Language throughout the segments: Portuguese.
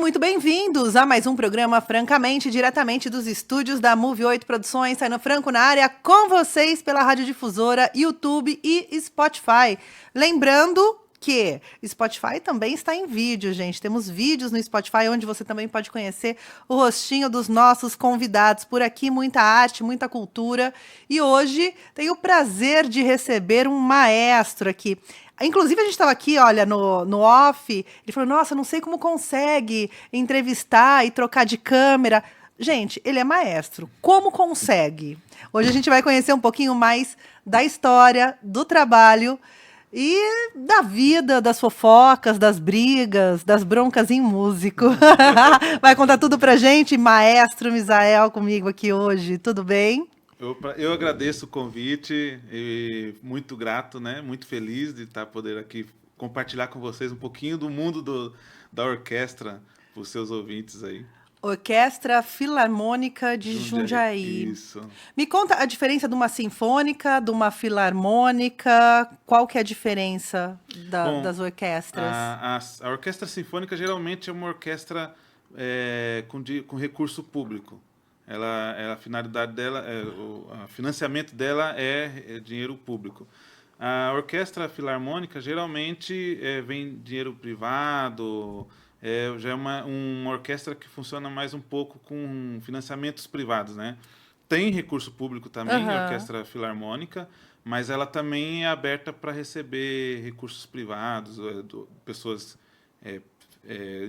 muito bem-vindos a mais um programa Francamente, diretamente dos estúdios da Move 8 Produções, Saindo Franco na área, com vocês pela Radiodifusora, YouTube e Spotify. Lembrando que Spotify também está em vídeo, gente. Temos vídeos no Spotify, onde você também pode conhecer o rostinho dos nossos convidados. Por aqui, muita arte, muita cultura. E hoje tenho o prazer de receber um maestro aqui. Inclusive, a gente estava aqui, olha, no off, ele falou, nossa, não sei como consegue entrevistar e trocar de câmera. Gente, ele é maestro. Como consegue? Hoje a gente vai conhecer um pouquinho mais da história, do trabalho e da vida, das fofocas, das brigas, das broncas em músico. Vai contar tudo pra gente, maestro Misael, comigo aqui hoje. Tudo bem? Eu agradeço o convite e muito grato, né? Muito feliz de estar poder aqui compartilhar com vocês um pouquinho do mundo da orquestra para os seus ouvintes aí. Orquestra Filarmônica de Jundiaí. Isso. Me conta a diferença de uma sinfônica, de uma filarmônica. Qual que é a diferença Bom, das orquestras? a orquestra sinfônica geralmente é uma orquestra com recurso público. A finalidade dela, o financiamento dela é dinheiro público. A orquestra filarmônica geralmente vem dinheiro privado, já é uma orquestra que funciona mais um pouco com financiamentos privados, né? Tem recurso público também, a orquestra filarmônica, mas ela também é aberta para receber recursos privados, pessoas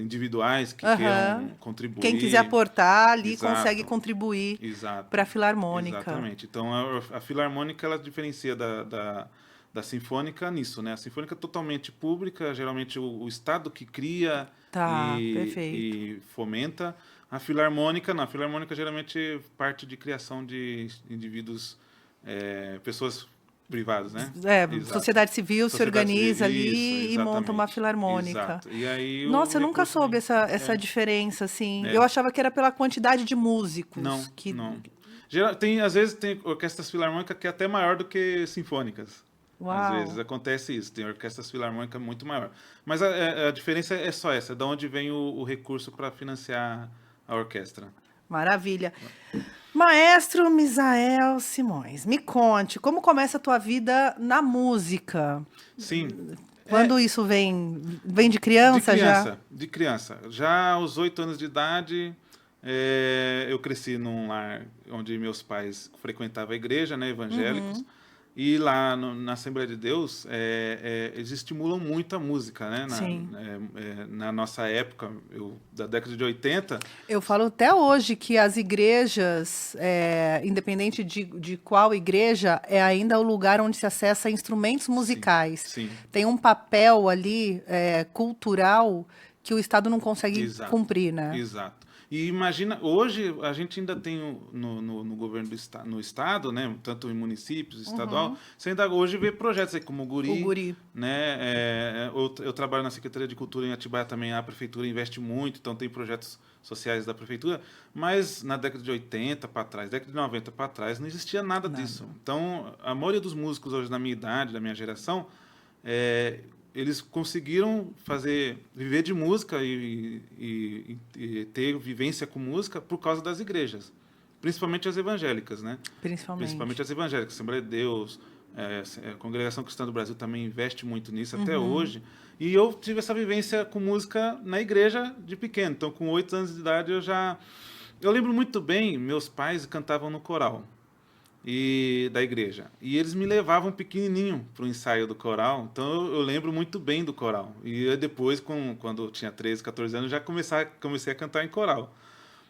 individuais que queiram contribuir. Quem quiser aportar ali Exato. consegue contribuir Exato. para a filarmônica. Exatamente. Então, a filarmônica ela diferencia da sinfônica nisso, né? A sinfônica é totalmente pública, geralmente o Estado que cria e fomenta. A filarmônica, não. A filarmônica geralmente parte de criação de indivíduos, pessoas privadas, né? Sociedade civil se organiza ali e monta uma filarmônica. Exato. E aí, nossa, eu nunca soube essa diferença, assim. Eu achava que era pela quantidade de músicos. Não. Às vezes tem orquestras filarmônicas que é até maior do que sinfônicas. Uau. Às vezes acontece isso, tem orquestras filarmônicas muito maior. Mas a diferença é só essa, de onde vem o recurso para financiar a orquestra. Maravilha. Maestro Misael Simões, me conte, como começa a tua vida na música? Sim. Quando isso vem de criança já? De criança. Já aos 8 anos de idade, eu cresci num lar onde meus pais frequentavam a igreja, né, evangélicos. E lá na Assembleia de Deus, eles estimulam muito a música, né? Na nossa época, da década de 80... Eu falo até hoje que as igrejas, independente de qual igreja, é ainda o lugar onde se acessa instrumentos musicais. Sim. Tem um papel ali cultural que o Estado não consegue cumprir, né? Exato. E imagina, hoje a gente ainda tem no governo no estado, né, tanto em municípios, estadual, você ainda hoje vê projetos aí como o Guri. Né, eu trabalho na Secretaria de Cultura em Atibaia também, a prefeitura investe muito, então tem projetos sociais da prefeitura, mas na década de 80 para trás, década de 90 para trás, não existia nada disso. Então, a maioria dos músicos hoje da minha idade, da minha geração, eles conseguiram viver de música e ter vivência com música por causa das igrejas, principalmente as evangélicas, né? Principalmente as evangélicas, Assembleia de Deus, a Congregação Cristã do Brasil também investe muito nisso até hoje. E eu tive essa vivência com música na igreja de pequeno. Então, com 8 anos de idade, eu lembro muito bem, meus pais cantavam no coral da igreja. E eles me levavam pequenininho para o ensaio do coral. Então, eu lembro muito bem do coral. E depois, quando eu tinha 13, 14 anos, já comecei a cantar em coral.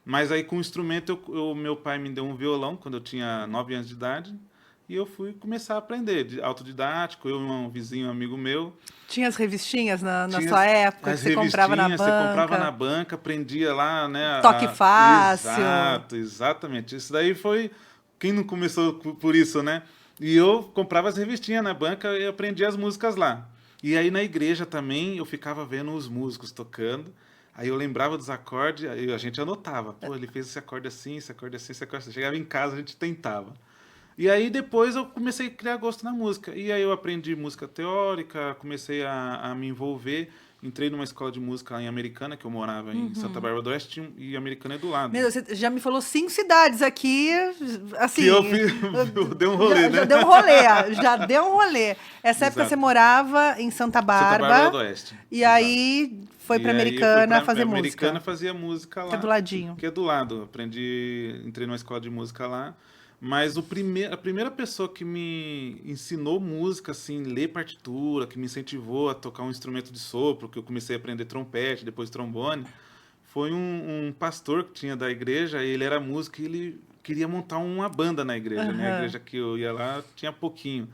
Mas aí, com o instrumento, meu pai me deu um violão quando eu tinha 9 anos de idade. E eu fui começar a aprender, autodidático, eu e um vizinho, um amigo meu. Tinha as revistinhas na sua época, que você comprava na banca? Você comprava na banca, aprendia lá, né? Toque fácil. Exato, exatamente. Isso daí foi... Quem não começou por isso, né? E eu comprava as revistinhas na banca e aprendia as músicas lá. E aí na igreja também eu ficava vendo os músicos tocando. Aí eu lembrava dos acordes, aí a gente anotava. Pô, ele fez esse acorde assim, esse acorde assim, esse acorde assim. Chegava em casa, a gente tentava. E aí depois eu comecei a criar gosto na música. E aí eu aprendi música teórica, comecei a me envolver entrei numa escola de música lá em Americana, que eu morava em Santa Bárbara do Oeste, e Americana é do lado. Meu Deus, você já me falou 5 cidades aqui, assim... Que eu dei um rolê, né? Já deu um rolê, já deu um rolê. Essa época Exato. você morava em Santa Bárbara do Oeste. E aí foi pra Americana fazer música. Americana fazia música lá. Que é do ladinho. Que é do lado. Entrei numa escola de música lá. Mas a primeira pessoa que me ensinou música, assim, ler partitura, que me incentivou a tocar um instrumento de sopro, que eu comecei a aprender trompete, depois trombone, foi um pastor que tinha da igreja, ele era músico e ele queria montar uma banda na igreja, né? A igreja que eu ia lá tinha pouquinho.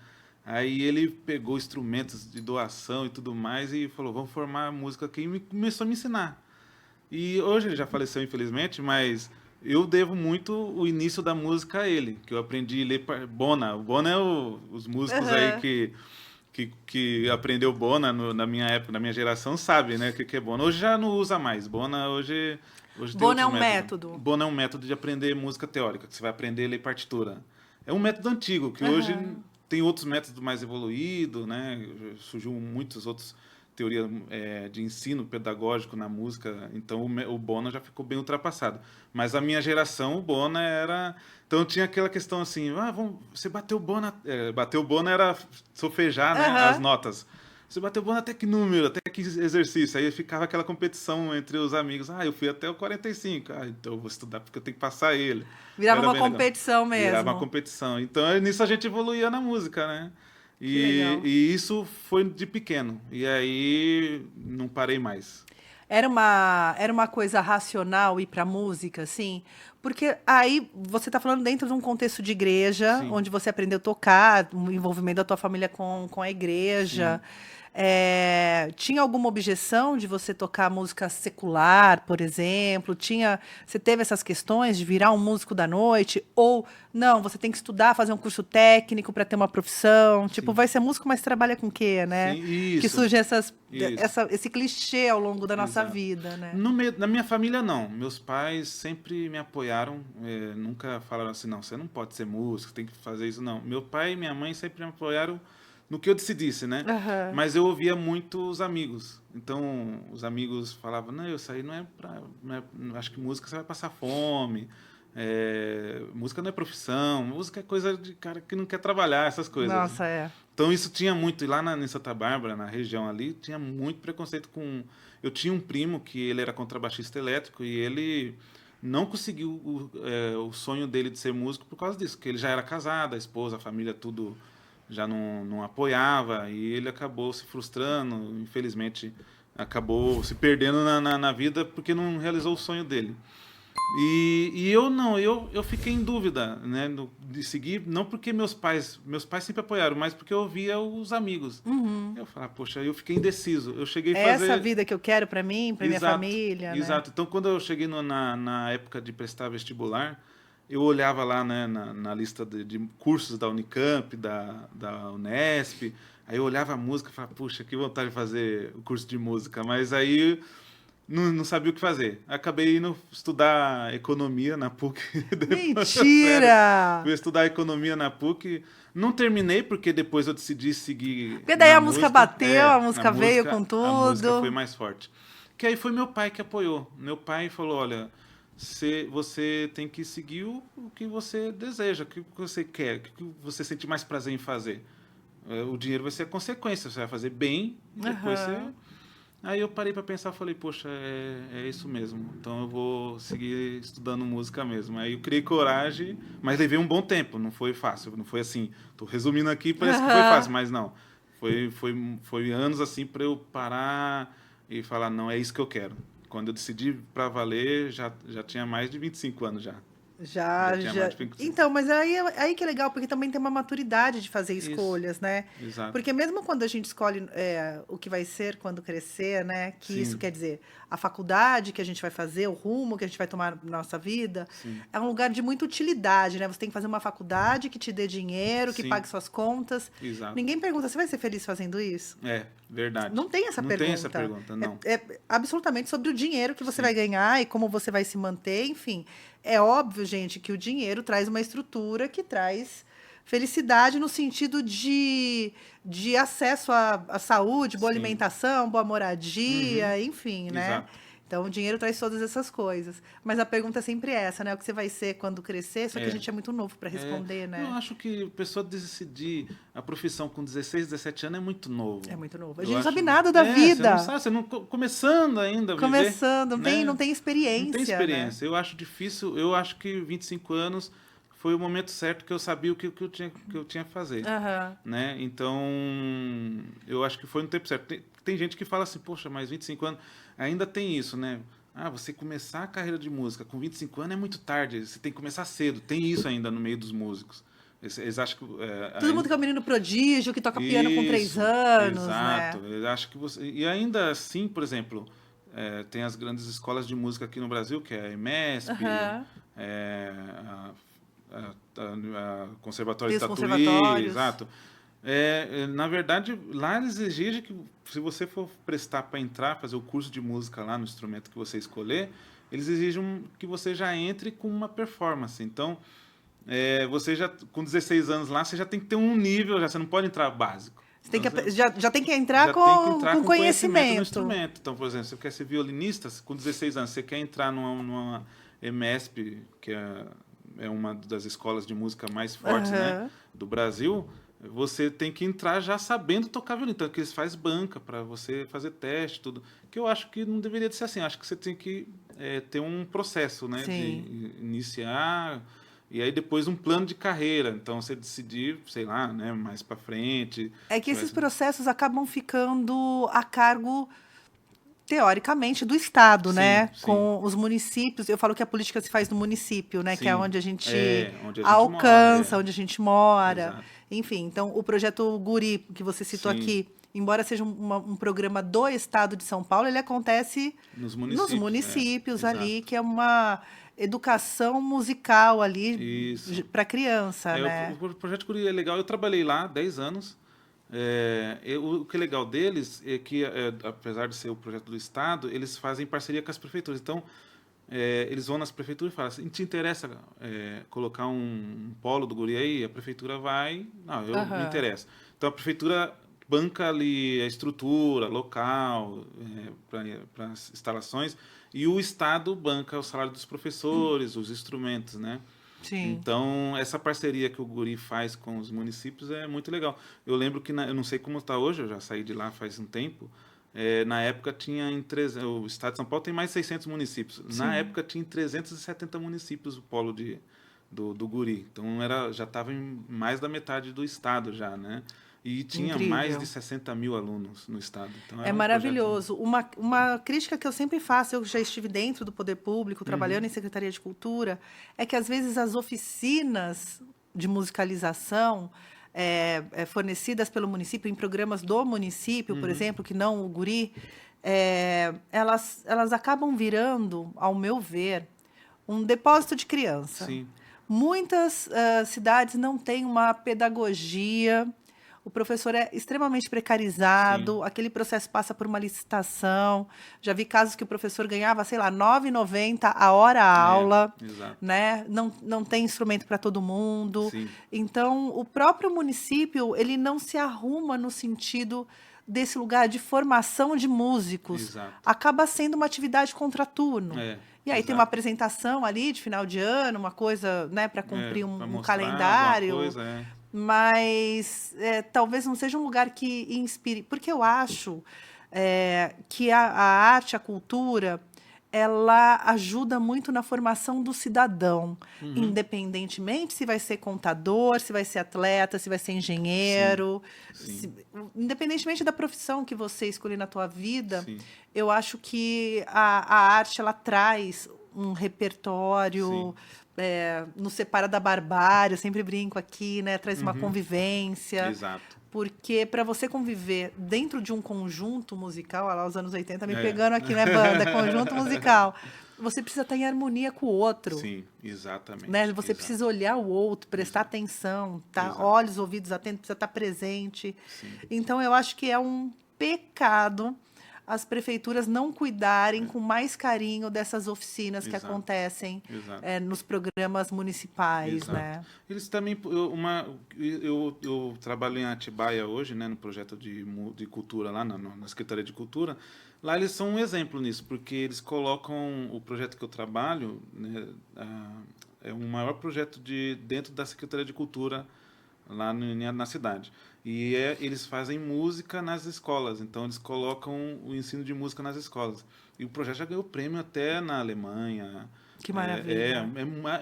Aí ele pegou instrumentos de doação e tudo mais e falou, vamos formar música aqui, e começou a me ensinar. E hoje ele já faleceu, infelizmente, mas eu devo muito o início da música a ele, que eu aprendi a ler Bona. O Bona é os músicos aí que aprendeu Bona na minha época, na minha geração, sabe, né, o que é Bona. Hoje já não usa mais. Bona hoje Bona é um método. Bona é um método de aprender música teórica, que você vai aprender a ler partitura. É um método antigo, que hoje tem outros métodos mais evoluídos, né? Surgiu muitos outros teorias de ensino pedagógico na música, então o Bona já ficou bem ultrapassado. Mas a minha geração, o Bona era... Então tinha aquela questão assim, você bateu o Bona... bater o Bona era solfejar, né, as notas. Você bateu o Bona até que número, até que exercício. Aí ficava aquela competição entre os amigos. Eu fui até o 45. Então eu vou estudar porque eu tenho que passar ele. Virava uma competição mesmo. Virava uma competição. Então nisso a gente evoluía na música, né? E isso foi de pequeno. E aí não parei mais. Era uma coisa racional ir pra música, assim? Porque aí você tá falando dentro de um contexto de igreja, Sim. onde você aprendeu a tocar, o envolvimento da tua família com a igreja. Tinha alguma objeção de você tocar música secular, por exemplo? Você teve essas questões de virar um músico da noite? Ou, não, você tem que estudar, fazer um curso técnico para ter uma profissão? Sim. Tipo, vai ser músico, mas trabalha com o quê, né? Sim, isso. Que surge esse clichê ao longo da nossa vida, né? Na minha família, não. Meus pais sempre me apoiaram. Nunca falaram assim, não, você não pode ser músico, tem que fazer isso, não. Meu pai e minha mãe sempre me apoiaram no que eu decidisse, né? Mas eu ouvia muito os amigos. Então, os amigos falavam, não, isso aí não é pra... acho que música você vai passar fome. Música não é profissão. Música é coisa de cara que não quer trabalhar, essas coisas. Nossa, Então, isso tinha muito. E lá em Santa Bárbara, na região ali, tinha muito preconceito com... Eu tinha um primo que ele era contrabaixista elétrico e ele não conseguiu o sonho dele de ser músico por causa disso, porque ele já era casado, a esposa, a família, tudo... já não apoiava e ele acabou se frustrando, infelizmente acabou se perdendo na vida porque não realizou o sonho dele. E eu fiquei em dúvida, né, de seguir, não porque meus pais sempre apoiaram, mas porque eu via os amigos. Eu falava, poxa, eu fiquei indeciso. Eu cheguei a fazer... essa vida que eu quero para mim, para minha família, Exato. Né? Então, quando eu cheguei na época de prestar vestibular, eu olhava lá, né, na lista de cursos da Unicamp, da Unesp, aí eu olhava a música e falava, puxa, que vontade de fazer o curso de música, mas aí não sabia o que fazer. Acabei indo estudar economia na PUC. Mentira! Fui estudar economia na PUC, não terminei porque depois eu decidi seguir. Porque daí a música bateu, a música veio com tudo. A música foi mais forte. Que aí foi meu pai que apoiou. Meu pai falou, olha... você tem que seguir o que você deseja, o que você quer, o que você sente mais prazer em fazer. O dinheiro vai ser a consequência, você vai fazer bem, depois você... Aí eu parei para pensar e falei, poxa, é isso mesmo, então eu vou seguir estudando música mesmo. Aí eu criei coragem, mas levei um bom tempo, não foi fácil, não foi assim, tô resumindo aqui, parece que foi fácil, mas não. Foi anos assim para eu parar e falar, não, é isso que eu quero. Quando eu decidi para valer, já tinha mais de 25 anos já. Já. Então, mas aí que é legal, porque também tem uma maturidade de fazer escolhas, né? Exato. Porque mesmo quando a gente escolhe o que vai ser quando crescer, né? Que Sim. isso quer dizer, a faculdade que a gente vai fazer, o rumo que a gente vai tomar na nossa vida, é um lugar de muita utilidade, né? Você tem que fazer uma faculdade que te dê dinheiro, que pague suas contas. Exato. Ninguém pergunta, você vai ser feliz fazendo isso? Verdade. Não tem essa pergunta. Não tem essa pergunta, não. É absolutamente sobre o dinheiro que você vai ganhar e como você vai se manter, enfim. É óbvio, gente, que o dinheiro traz uma estrutura que traz Felicidade no sentido de acesso à saúde, boa alimentação, boa moradia, enfim, né? Exato. Então, o dinheiro traz todas essas coisas. Mas a pergunta é sempre essa, né? O que você vai ser quando crescer, só que a gente é muito novo para responder, né? Eu acho que a pessoa decidir a profissão com 16, 17 anos é muito novo. É muito novo. A gente não sabe nada da vida. Você não começando ainda a viver. Começando, não tem experiência. Não tem experiência. Né? Eu acho difícil, eu acho que 25 anos foi o momento certo que eu sabia o que eu tinha que fazer. Né? Então, eu acho que foi no tempo certo. Tem gente que fala assim, poxa, mas 25 anos... Ainda tem isso, né? Você começar a carreira de música com 25 anos é muito tarde. Você tem que começar cedo. Tem isso ainda no meio dos músicos. Eles acham que... Todo mundo que é um menino prodígio, que toca piano com 3 anos, exato. né? Eles acham que você... E ainda assim, por exemplo, tem as grandes escolas de música aqui no Brasil, que é a EMESP, a Conservatório de Tatuí, exato. Na verdade, lá eles exigem que, se você for prestar para entrar, fazer o curso de música lá no instrumento que você escolher, eles exigem que você já entre com uma performance. Então, você já, com 16 anos lá, você já tem que ter um nível, você não pode entrar básico. Você tem que, já tem que entrar com conhecimento no instrumento. Então, por exemplo, se você quer ser violinista, com 16 anos, você quer entrar numa EMESP, que é uma das escolas de música mais fortes, né, do Brasil, você tem que entrar já sabendo tocar violino. Então, que eles fazem banca para você fazer teste, tudo. Que eu acho que não deveria de ser assim. Acho que você tem que ter um processo, né? Sim. De iniciar e aí depois um plano de carreira. Então, você decidir, sei lá, né, mais para frente. É que esses processos acabam ficando a cargo, teoricamente, do Estado, né? Sim. Com os municípios. Eu falo que a política se faz no município, né? Sim. Que é onde a gente alcança, mora, onde a gente mora. Exato. Enfim, então, o projeto Guri, que você citou aqui, embora seja um programa do Estado de São Paulo, ele acontece nos municípios ali, que é uma educação musical ali para criança, né? O projeto Guri é legal. Eu trabalhei lá 10 anos. O que é legal deles é que, apesar de ser o projeto do Estado, eles fazem parceria com as prefeituras. Então, eles vão nas prefeituras e falam assim, te interessa colocar um polo do Guri aí? A prefeitura vai... Não, me interessa. Então, a prefeitura banca ali a estrutura, local, para as instalações, e o Estado banca o salário dos professores, os instrumentos, né? Sim. Então, essa parceria que o Guri faz com os municípios é muito legal. Eu lembro que, eu não sei como está hoje, eu já saí de lá faz um tempo, na época tinha, o estado de São Paulo tem mais de 600 municípios. Sim. Na época tinha 370 municípios o polo do Guri. Então, já estava em mais da metade do estado já, né? E tinha mais de 60 mil alunos no estado. Então, é maravilhoso. Uma crítica que eu sempre faço, eu já estive dentro do poder público, trabalhando em Secretaria de Cultura, é que, às vezes, as oficinas de musicalização fornecidas pelo município, em programas do município, por exemplo, que não o Guri, elas acabam virando, ao meu ver, um depósito de criança. Sim. Muitas cidades não têm uma pedagogia. O professor é extremamente precarizado, sim, aquele processo passa por uma licitação. Já vi casos que o professor ganhava, sei lá, R$ 9,90 a hora a aula, né? Não tem instrumento para todo mundo. Sim. Então, o próprio município, ele não se arruma no sentido desse lugar de formação de músicos. Exato. Acaba sendo uma atividade contraturno. E aí tem uma apresentação ali de final de ano, uma coisa, né, para cumprir um calendário. Coisa, Mas talvez não seja um lugar que inspire, porque eu acho que a arte, a cultura, ela ajuda muito na formação do cidadão, independentemente se vai ser contador, se vai ser atleta, se vai ser engenheiro, independentemente da profissão que você escolher na tua vida, eu acho que a arte, ela traz um repertório... nos separa da barbárie, eu sempre brinco aqui, né? Traz uma convivência. Exato. Porque para você conviver dentro de um conjunto musical, olha lá os anos 80 me pegando aqui, né, banda? Conjunto musical. Você precisa estar em harmonia com o outro. Sim, exatamente. Né? Você precisa olhar o outro, prestar atenção, tá? Olhos, ouvidos atentos, precisa estar presente. Sim. Então, eu acho que é um pecado as prefeituras não cuidarem com mais carinho dessas oficinas que Exato. acontecem Exato. nos programas municipais, Exato. né? Eles também, eu trabalho em Atibaia hoje, né, no projeto de cultura lá na Secretaria de Cultura. Lá eles são um exemplo nisso, porque eles colocam o projeto que eu trabalho, né, é o maior projeto dentro da Secretaria de Cultura lá na cidade. E eles fazem música nas escolas, então eles colocam o ensino de música nas escolas. E o projeto já ganhou prêmio até na Alemanha. Que maravilha.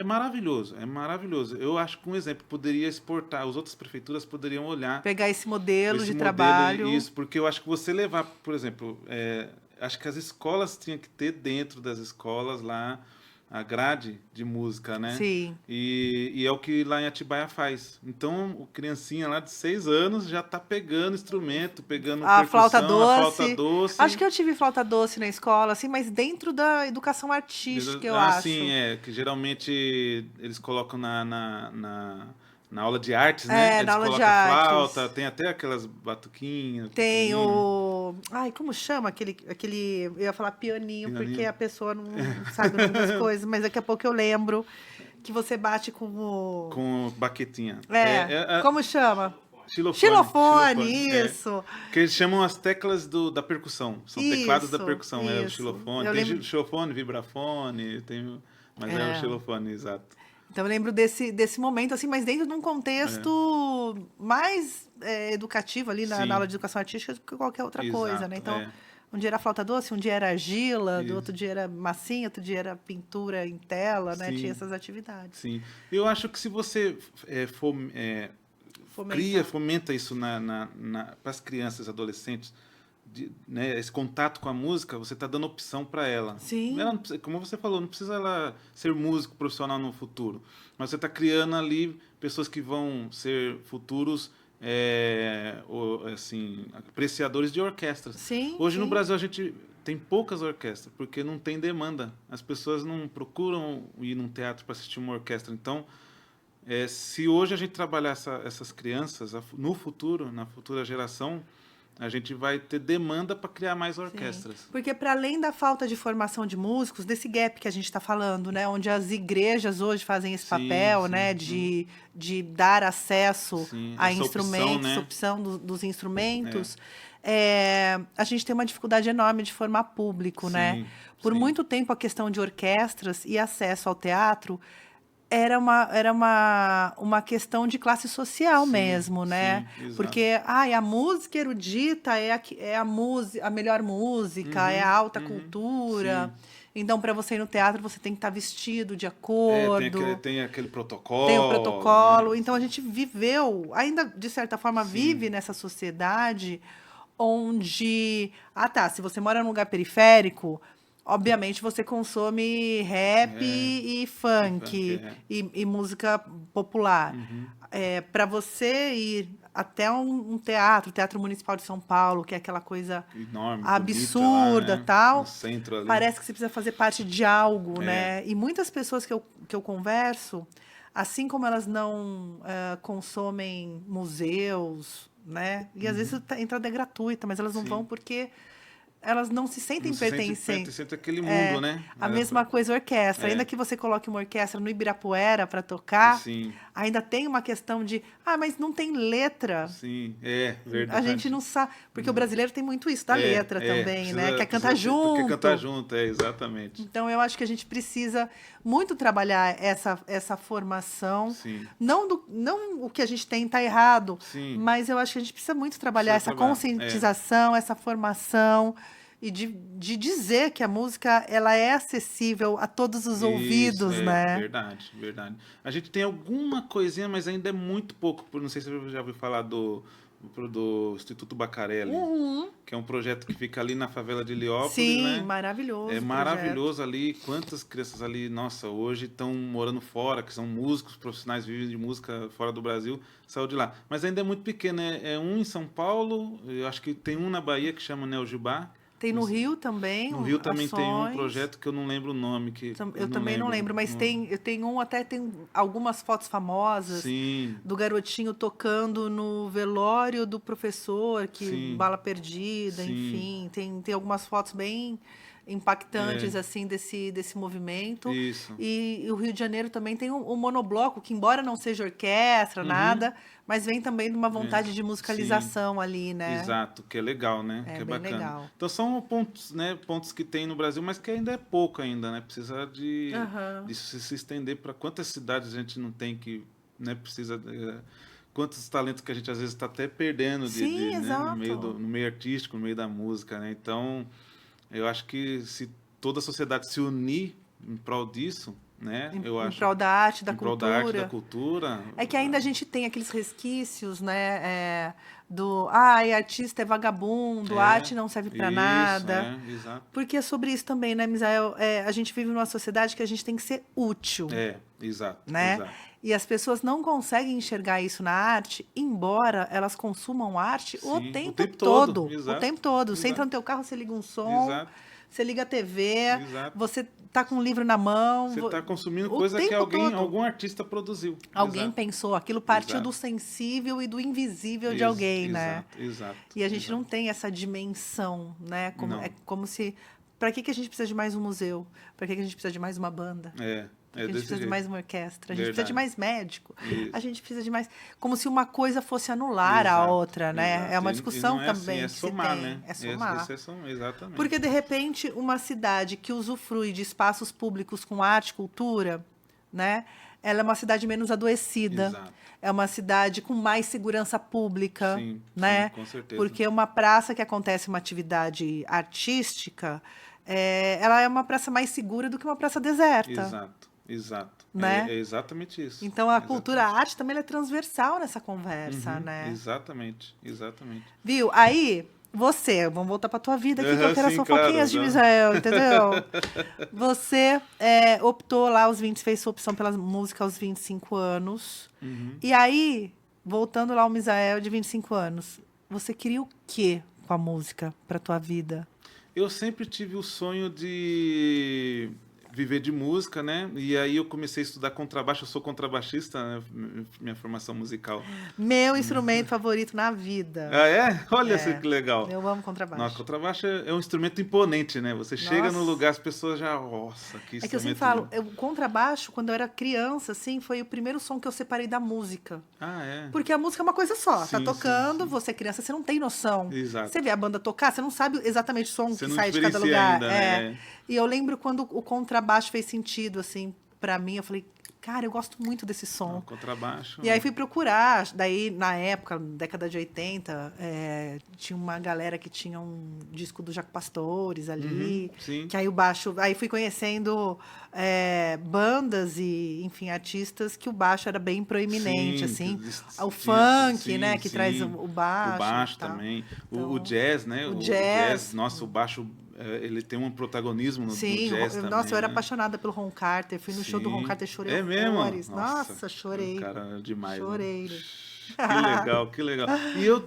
É maravilhoso, é maravilhoso. Eu acho que um exemplo poderia exportar, as outras prefeituras poderiam olhar. Pegar esse modelo de trabalho. Isso, porque eu acho que você levar, por exemplo, acho que as escolas tinham que ter dentro das escolas lá a grade de música, né? Sim. E é o que lá em Atibaia faz. Então, o criancinha lá de 6 anos já tá pegando instrumento, pegando a percussão, flauta doce. a flauta doce. Acho que eu tive flauta doce na escola, assim, mas dentro da educação artística, eu acho. Sim, que geralmente eles colocam na aula de artes, né? Eles na aula de colocam artes. flauta, tem até aquelas batuquinhas. Tem o... Ai, como chama aquele... Eu ia falar pianinho, porque a pessoa não sabe o nome das coisas, mas daqui a pouco eu lembro que você bate com o... Com baquetinha. Como chama? Xilofone, isso. Que eles chamam as teclas da percussão. São teclados da percussão. Isso. É o xilofone. Tem xilofone, vibrafone, mas é o xilofone, exato. Então eu lembro desse momento, assim, mas dentro de um contexto mais educativo ali na aula de educação artística do que qualquer outra coisa, né? Então, um dia era flauta doce, um dia era argila, do outro dia era massinha, outro dia era pintura em tela, né? Tinha essas atividades. Sim. Eu acho que se você fomenta isso para as crianças, adolescentes, né, esse contato com a música, você está dando opção para ela. Sim. Ela como você falou, não precisa ela ser músico profissional no futuro, mas você está criando ali pessoas que vão ser futuros assim, apreciadores de orquestras. Sim, hoje no Brasil a gente tem poucas orquestras, porque não tem demanda. As pessoas não procuram ir num teatro para assistir uma orquestra. Então, se hoje a gente trabalhar essas crianças, no futuro, na futura geração, a gente vai ter demanda para criar mais orquestras. Sim. Porque para além da falta de formação de músicos, desse gap que a gente está falando, né, onde as igrejas hoje fazem esse papel, né, de dar acesso a instrumentos, opção dos instrumentos, a gente tem uma dificuldade enorme de formar público, né? Por muito tempo a questão de orquestras e acesso ao teatro era uma questão de classe social mesmo, né? Porque a música erudita a melhor música, é a alta cultura. Então, para você ir no teatro, você tem que estar vestido de acordo. Tem aquele protocolo. Tem o protocolo. Né? Então, a gente viveu, ainda de certa forma, vive nessa sociedade onde... se você mora num lugar periférico... Obviamente, você consome rap e funk e música popular. Para você ir até um Teatro Municipal de São Paulo, que é aquela coisa enorme, absurda, lá, né? tal, no centro ali. Parece que você precisa fazer parte de algo, né? E muitas pessoas que eu converso, assim como elas não consomem museus, né? E às vezes a entrada é gratuita, mas elas não vão porque... elas não se sentem pertencentes. Sentem aquele mundo, né? A mesma coisa orquestra. Ainda que você coloque uma orquestra no Ibirapuera para tocar, ainda tem uma questão de... mas não tem letra. Sim, verdade. A gente não sabe... Porque o brasileiro tem muito isso da letra também, né? Quer cantar junto. Quer cantar junto, exatamente. Então, eu acho que a gente precisa muito trabalhar essa formação. Sim. Não o que a gente tem está errado, mas eu acho que a gente precisa muito trabalhar essa conscientização, essa formação... E de dizer que a música ela é acessível a todos os ouvidos, né? Verdade, verdade. A gente tem alguma coisinha, mas ainda é muito pouco. Não sei se você já ouviu falar do Instituto Bacarelli, que é um projeto que fica ali na favela de Heliópolis, né? Maravilhoso. É maravilhoso ali. Quantas crianças ali, nossa, hoje estão morando fora, que são músicos profissionais, vivem de música fora do Brasil, saiu de lá. Mas ainda é muito pequeno. É um em São Paulo, eu acho que tem um na Bahia que chama Neo Jubá. Tem no Rio também. No Rio também tem um projeto que eu não lembro o nome. Eu também não lembro, mas tem algumas fotos famosas. Sim. Do garotinho tocando no velório do professor, Sim. bala perdida, Sim. enfim. Tem algumas fotos bem impactantes, assim, desse movimento. Isso. E o Rio de Janeiro também tem um monobloco, que embora não seja orquestra, nada, mas vem também de uma vontade de musicalização ali, né? Exato, que é legal, né? Que é bem bacana. Legal. Então são pontos, né? Pontos que tem no Brasil, mas que ainda é pouco ainda, né? Precisa de se estender para quantas cidades a gente não tem que, né? Precisa... quantos talentos que a gente às vezes está até perdendo né? no meio artístico, no meio da música, né? Então... eu acho que se toda a sociedade se unir em prol disso, né? Em prol da arte, da cultura. Em prol da arte, da cultura. É que ainda a gente tem aqueles resquícios, né? Artista é vagabundo, arte não serve para nada. Exato. Porque é sobre isso também, né, Misael? A gente vive numa sociedade que a gente tem que ser útil. Exato. Né? Exato. E as pessoas não conseguem enxergar isso na arte, embora elas consumam arte o tempo todo. Exato. O tempo todo. Exato. Você entra no teu carro, você liga um som, você liga a TV, você tá com um livro na mão. Você está consumindo coisa que algum artista produziu. Alguém pensou. Aquilo partiu do sensível e do invisível de alguém, né? Exato. E a gente não tem essa dimensão, né? É como se... Para que a gente precisa de mais um museu? Para que a gente precisa de mais uma banda? A gente precisa de mais uma orquestra, a gente precisa de mais médico, a gente precisa de mais... Como se uma coisa fosse anular a outra, né? É uma discussão também. É somar, né? É somar. Exatamente. Porque, de repente, uma cidade que usufrui de espaços públicos com arte e cultura, né? Ela é uma cidade menos adoecida. Exato. É uma cidade com mais segurança pública, né? Sim, com certeza. Porque uma praça que acontece uma atividade artística, ela é uma praça mais segura do que uma praça deserta. Exato. Né? É exatamente isso. Então, a cultura, a arte também é transversal nessa conversa, né? Exatamente. Viu? Aí, vamos voltar para tua vida aqui, que eu quero as fofoquinhas de Misael, entendeu? Você optou lá fez sua opção pela música aos 25 anos. E aí, voltando lá ao Misael de 25 anos, você queria o quê com a música para tua vida? Eu sempre tive o sonho de viver de música, né? E aí eu comecei a estudar contrabaixo, eu sou contrabaixista, né? Minha formação musical. Meu instrumento favorito na vida. Ah, é? Olha só que legal. Eu amo contrabaixo. Nossa, contrabaixo é um instrumento imponente, né? Você chega no lugar, as pessoas já... Nossa, que instrumento... É que eu sempre falo, o contrabaixo, quando eu era criança, assim, foi o primeiro som que eu separei da música. Ah, é? Porque a música é uma coisa só. Tá tocando, você é criança, você não tem noção. Exato. Você vê a banda tocar, você não sabe exatamente o som que sai de cada lugar. Ainda, né? E eu lembro quando o contrabaixo fez sentido, assim, pra mim, eu falei, cara, eu gosto muito desse som. Contrabaixo. E aí fui procurar, daí na época, década de 80, tinha uma galera que tinha um disco do Jaco Pastores ali, que aí o baixo, aí fui conhecendo bandas e, enfim, artistas que o baixo era bem proeminente, assim. O funk, né, que traz o baixo. O baixo também. Então, o jazz, né? O jazz. Nossa, o baixo... ele tem um protagonismo no jazz também. Nossa, eu era apaixonada pelo Ron Carter. Fui no show do Ron Carter, chorei horrores. Nossa, chorei. Cara, demais. Chorei. Né? Que legal.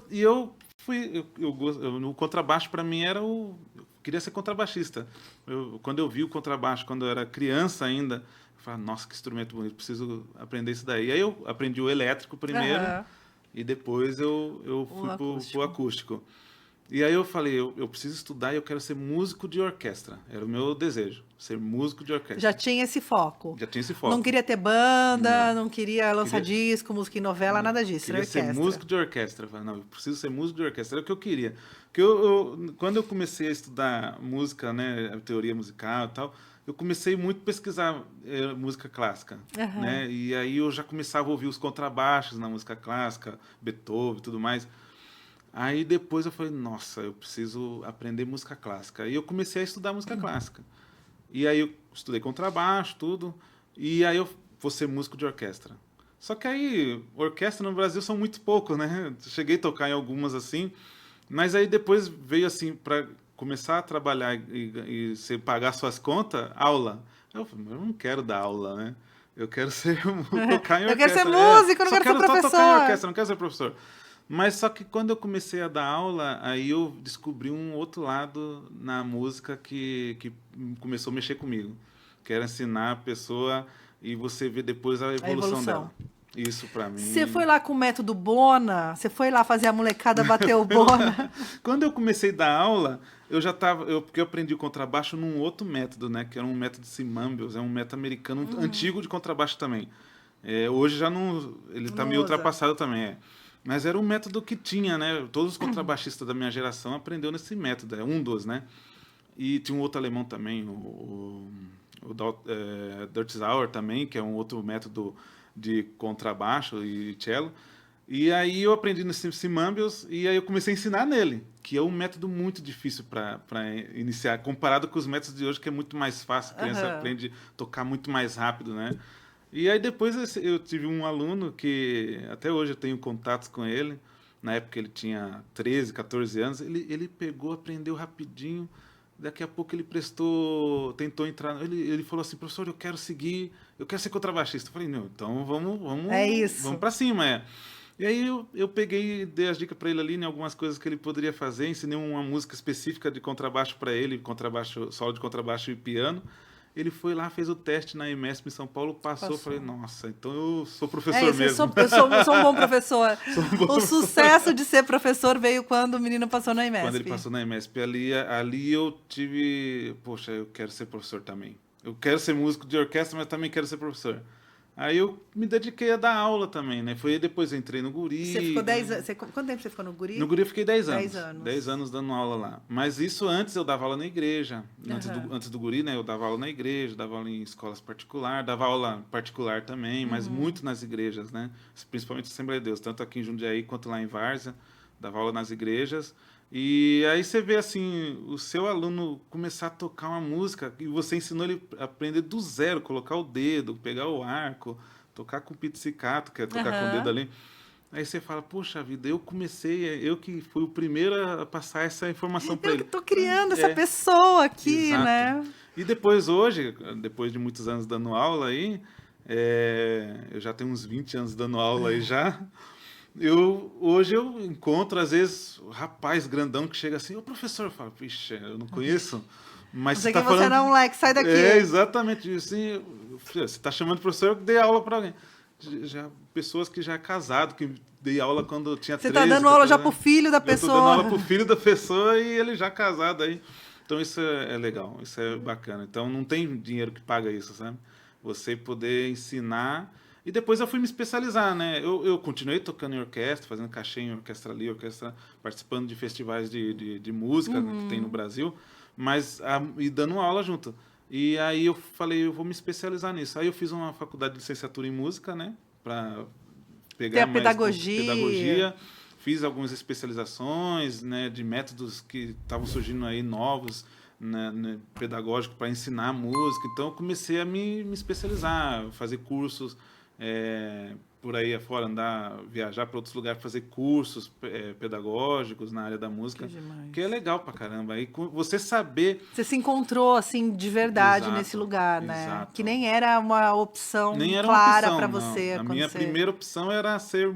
E eu fui... o contrabaixo, para mim, era o... Eu queria ser contrabaixista. Quando eu vi o contrabaixo, quando eu era criança ainda, eu falei, nossa, que instrumento bonito, preciso aprender isso daí. Aí eu aprendi o elétrico primeiro, e depois eu fui pro acústico. E aí eu falei, eu preciso estudar e eu quero ser músico de orquestra. Era o meu desejo, ser músico de orquestra. Já tinha esse foco. Não queria ter banda, não queria lançar disco, música em novela, nada disso. Queria ser músico de orquestra. Eu falei, não, eu preciso ser músico de orquestra. Era o que eu queria. Porque quando eu comecei a estudar música, né, a teoria musical e tal, eu comecei muito a pesquisar música clássica. Né? E aí eu já começava a ouvir os contrabaixos na música clássica, Beethoven e tudo mais. Aí depois eu falei, nossa, eu preciso aprender música clássica. E eu comecei a estudar música clássica. E aí eu estudei contrabaixo, tudo. E aí eu vou ser músico de orquestra. Só que aí, orquestra no Brasil são muito poucos, né? Cheguei a tocar em algumas assim. Mas aí depois veio assim, para começar a trabalhar e pagar suas contas, aula. Eu falei, mas eu não quero dar aula, né? Eu quero tocar em orquestra. Eu quero ser músico, eu não quero ser professor. Tocar em orquestra, não quero ser professor. Mas só que quando eu comecei a dar aula, aí eu descobri um outro lado na música que começou a mexer comigo. Que era ensinar a pessoa e você ver depois a evolução dela. Isso pra mim. Você foi lá com o método Bona? Você foi lá fazer a molecada bater o Bona? Quando eu comecei a dar aula, eu já estava. Porque eu aprendi o contrabaixo num outro método, né? Que era um método Simambios, é um método americano antigo de contrabaixo também. Hoje já não. Ele está meio ultrapassado também, Mas era um método que tinha, né? Todos os contrabaixistas da minha geração aprenderam nesse método, um dos, né? E tinha um outro alemão também, o Dirty Sauer também, que é um outro método de contrabaixo e cello. E aí eu aprendi nesse Simambios e aí eu comecei a ensinar nele, que é um método muito difícil para iniciar, comparado com os métodos de hoje, que é muito mais fácil, a criança aprende a tocar muito mais rápido, né? E aí depois eu tive um aluno que até hoje eu tenho contatos com ele, na época ele tinha 13, 14 anos, ele pegou, aprendeu rapidinho. Daqui a pouco ele tentou entrar. Ele falou assim, professor, eu quero ser contrabaixista. Eu falei, não, então vamos para cima. E aí eu peguei, dei as dicas para ele ali em algumas coisas que ele poderia fazer, ensinei uma música específica de contrabaixo para ele, contrabaixo, solo de contrabaixo e piano. Ele foi lá, fez o teste na EMESP em São Paulo, passou. Falei, nossa, então eu sou professor mesmo. Eu sou um bom professor. O sucesso de ser professor veio quando o menino passou na EMESP. Quando ele passou na EMESP, ali eu tive... Poxa, eu quero ser professor também. Eu quero ser músico de orquestra, mas também quero ser professor. Aí eu me dediquei a dar aula também, né? Foi depois eu entrei no Guri. Você ficou 10 anos. Quanto tempo você ficou no Guri? No Guri eu fiquei 10 anos. 10 anos. 10 anos dando aula lá. Mas isso antes eu dava aula na igreja. Antes do Guri, né? Eu dava aula na igreja, dava aula em escolas particulares, dava aula particular também, mas muito nas igrejas, né? Principalmente Assembleia de Deus, tanto aqui em Jundiaí quanto lá em Várzea. Dava aula nas igrejas. E aí você vê assim, o seu aluno começar a tocar uma música e você ensinou ele a aprender do zero, colocar o dedo, pegar o arco, tocar com pizzicato, que é tocar com o dedo ali. Aí você fala, poxa vida, eu que fui o primeiro a passar essa informação para ele. Eu que tô criando essa pessoa aqui, exato. né? E depois depois de muitos anos dando aula aí, eu já tenho uns 20 anos dando aula aí já. Hoje eu encontro, às vezes, um rapaz grandão que chega assim, ô professor, eu falo, vixe, eu não conheço, mas você tá falando... Você não, moleque, sai daqui. Exatamente isso. Assim, você está chamando o professor, eu dei aula para alguém. Já pessoas que já é casado, que dei aula quando tinha 13. Você tá dando aula já pro filho da pessoa. Eu tô dando aula pro filho da pessoa e ele já casado aí. Então isso é legal, isso é bacana. Então não tem dinheiro que paga isso, sabe? Você poder ensinar... E depois eu fui me especializar, né? Eu continuei tocando em orquestra, fazendo cachê em orquestra ali, participando de festivais de música que tem no Brasil, e dando aula junto. E aí eu falei, eu vou me especializar nisso. Aí eu fiz uma faculdade de licenciatura em música, né? Para pegar mais pedagogia. Fiz algumas especializações, né? De métodos que estavam surgindo aí novos, né, pedagógicos para ensinar música. Então eu comecei a me especializar, fazer cursos por aí afora, viajar para outros lugares, fazer cursos pedagógicos na área da música, que é legal pra caramba. Aí você saber... Você se encontrou, assim, de verdade nesse lugar, né? Exato. Que nem era uma opção clara para você. A minha primeira opção era ser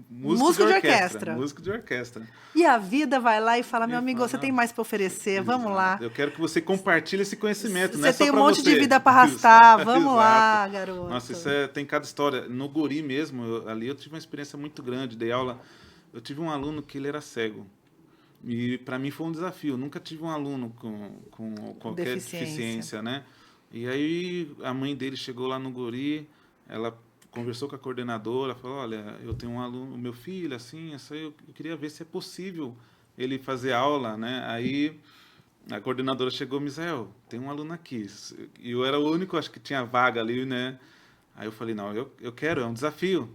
músico de orquestra. Músico de orquestra. E a vida vai lá e fala, meu amigo, você tem mais para oferecer, vamos lá. Eu quero que você compartilhe esse conhecimento, Você tem um monte de vida para arrastar, vamos lá, garoto. Nossa, isso tem cada história. No Guri mesmo, ali eu tive uma experiência muito grande, dei aula. Eu tive um aluno que ele era cego. E para mim foi um desafio. Eu nunca tive um aluno com qualquer deficiência, né? E aí a mãe dele chegou lá no Guri, ela conversou com a coordenadora, falou, olha, eu tenho um aluno, meu filho, assim, eu queria ver se é possível ele fazer aula, né? Aí a coordenadora chegou, Misael, tem um aluno aqui. E eu era o único, acho que tinha vaga ali, né? Aí eu falei, não, eu quero, é um desafio.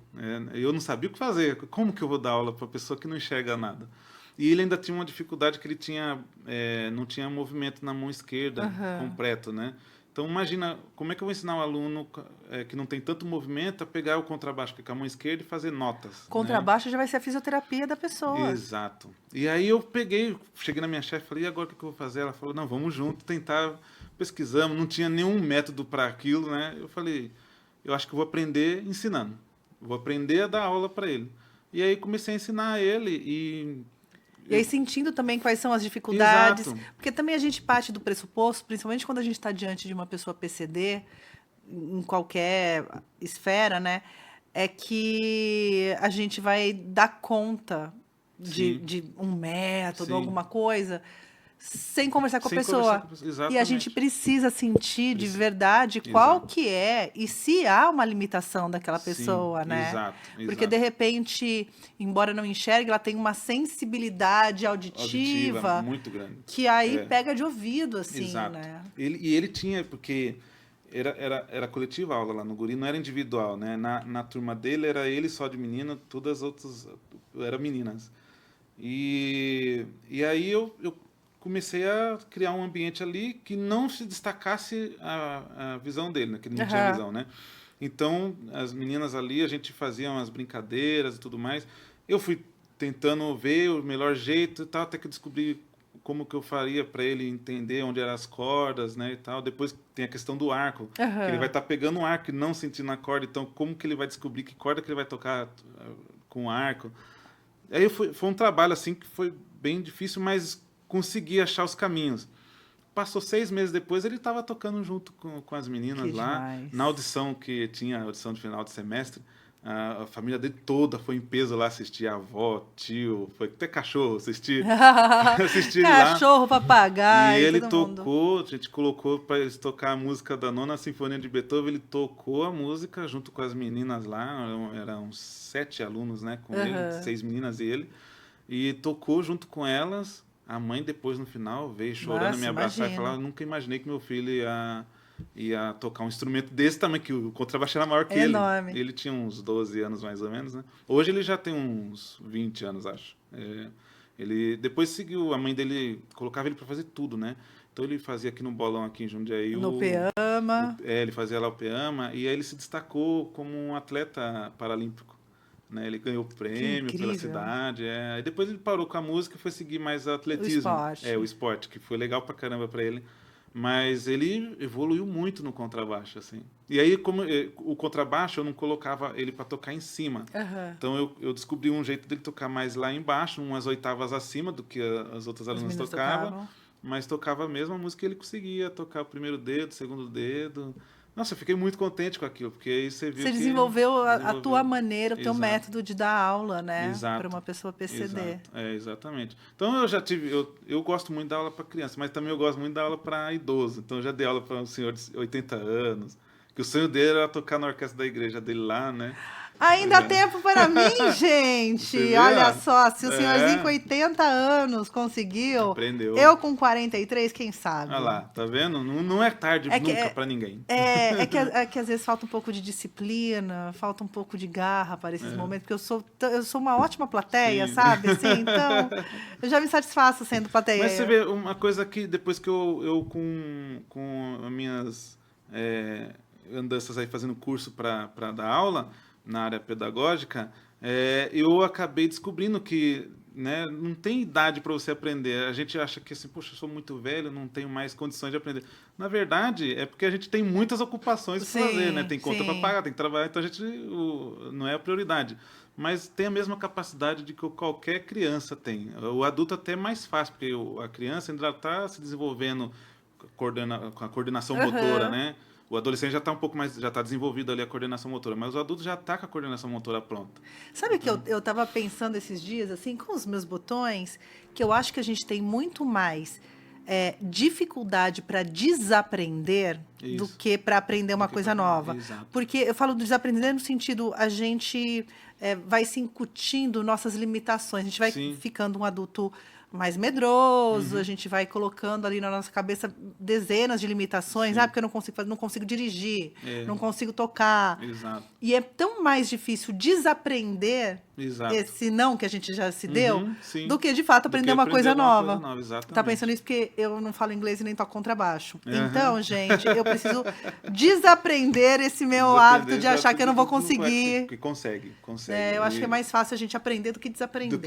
Eu não sabia o que fazer. Como que eu vou dar aula para uma pessoa que não enxerga nada? E ele ainda tinha uma dificuldade que ele não tinha movimento na mão esquerda completo, né? Então, imagina, como é que eu vou ensinar um aluno que não tem tanto movimento a pegar o contrabaixo com a mão esquerda e fazer notas? Contrabaixo, né? Já vai ser a fisioterapia da pessoa. Exato. E aí cheguei na minha chefe e falei, e agora o que eu vou fazer? Ela falou, não, vamos junto tentar, pesquisamos, não tinha nenhum método para aquilo, né? Eu falei, eu acho que eu vou aprender ensinando. Vou aprender a dar aula para ele. E aí comecei a ensinar ele E aí sentindo também quais são as dificuldades. Exato. Porque também a gente parte do pressuposto, principalmente quando a gente está diante de uma pessoa PCD, em qualquer esfera, né? É que a gente vai dar conta de um método, alguma coisa, sem conversar com a pessoa. E a gente precisa sentir de verdade qual que é e se há uma limitação daquela pessoa, né? Exato. Porque, de repente, embora não enxergue, ela tem uma sensibilidade auditiva muito grande. Que aí pega de ouvido, assim, né? Ele tinha, porque era coletiva a aula lá no Guri, não era individual, né? Na turma dele era ele só de menino, todas as outras eram meninas. E aí eu comecei a criar um ambiente ali que não se destacasse a visão dele, né? Que ele não tinha visão, né? Então, as meninas ali, a gente fazia umas brincadeiras e tudo mais. Eu fui tentando ver o melhor jeito e tal, até que descobri como que eu faria para ele entender onde eram as cordas, né, e tal. Depois tem a questão do arco, que ele vai estar pegando um arco e não sentindo a corda. Então, como que ele vai descobrir que corda que ele vai tocar com o arco? Aí foi um trabalho assim que foi bem difícil, mas consegui achar os caminhos. Passou 6 meses depois, ele estava tocando junto com as meninas lá. Na audição, que tinha audição de final de semestre, a família dele toda foi em peso lá assistir, a avó, tio, foi até cachorro assistir lá. Cachorro, papagaio, e ele tocou, a gente colocou para eles tocar a música da Nona Sinfonia de Beethoven, ele tocou a música junto com as meninas lá, eram 7 alunos, né, com ele, 6 meninas e ele, e tocou junto com elas. A mãe depois, no final, veio chorando, me abraçar e falar, eu nunca imaginei que meu filho ia tocar um instrumento desse tamanho, que o contrabaixo era maior que ele. Enorme. Ele tinha uns 12 anos, mais ou menos, né? Hoje ele já tem uns 20 anos, acho. Ele depois seguiu, a mãe dele colocava ele para fazer tudo, né? Então ele fazia aqui no Bolão, aqui em Jundiaí. No Peama. Ele fazia lá o Peama, e aí ele se destacou como um atleta paralímpico. Né, ele ganhou prêmio pela cidade. Aí depois ele parou com a música e foi seguir mais atletismo. O esporte, que foi legal pra caramba pra ele. Mas ele evoluiu muito no contrabaixo, assim. E aí, como o contrabaixo, eu não colocava ele para tocar em cima. Então eu descobri um jeito dele tocar mais lá embaixo, umas oitavas acima do que as outras alunas tocavam. Mas tocava a mesma música que ele conseguia tocar o primeiro dedo, o segundo dedo. Nossa, eu fiquei muito contente com aquilo, porque aí você viu que... Você desenvolveu a tua maneira, o teu método de dar aula, né? Para uma pessoa PCD. Exatamente. Então eu já tive... Eu gosto muito de dar aula para criança, mas também eu gosto muito de dar aula para idoso. Então eu já dei aula para um senhor de 80 anos, que o sonho dele era tocar na orquestra da igreja dele lá, né? Ainda há tempo para mim, gente. Olha só, se o senhorzinho com 80 anos conseguiu, aprendeu. Eu com 43, quem sabe? Olha lá, tá vendo? Não é tarde nunca para ninguém. É que às vezes falta um pouco de disciplina, falta um pouco de garra para esses momentos, porque eu sou uma ótima plateia, sabe? Assim, então, eu já me satisfaço sendo plateia. Mas você vê uma coisa que depois que eu com as minhas andanças aí fazendo curso para dar aula na área pedagógica, eu acabei descobrindo que, né, não tem idade para você aprender. A gente acha que assim, poxa, eu sou muito velho, não tenho mais condições de aprender. Na verdade, é porque a gente tem muitas ocupações para fazer, né? Tem conta para pagar, tem que trabalhar, então a gente não é a prioridade. Mas tem a mesma capacidade de que qualquer criança tem. O adulto até é mais fácil, porque a criança ainda está se desenvolvendo com a coordenação motora, né? O adolescente já está um pouco mais, já está desenvolvido ali a coordenação motora, mas o adulto já está com a coordenação motora pronta. Sabe que eu estava pensando esses dias, assim, com os meus botões, que eu acho que a gente tem muito mais dificuldade para desaprender do que para aprender uma coisa nova. Exato. Porque eu falo desaprender no sentido, a gente vai se incutindo nossas limitações, a gente vai ficando um adulto mais medroso, a gente vai colocando ali na nossa cabeça dezenas de limitações, porque eu não consigo fazer, não consigo dirigir, não consigo tocar. Exato. E é tão mais difícil desaprender esse não que a gente já se deu, do que de fato aprender uma coisa nova. Tá pensando isso porque eu não falo inglês e nem toco contrabaixo. Então, gente, eu preciso desaprender esse meu hábito de achar que eu não vou conseguir. Porque consegue. Eu acho que é mais fácil a gente aprender do que desaprender.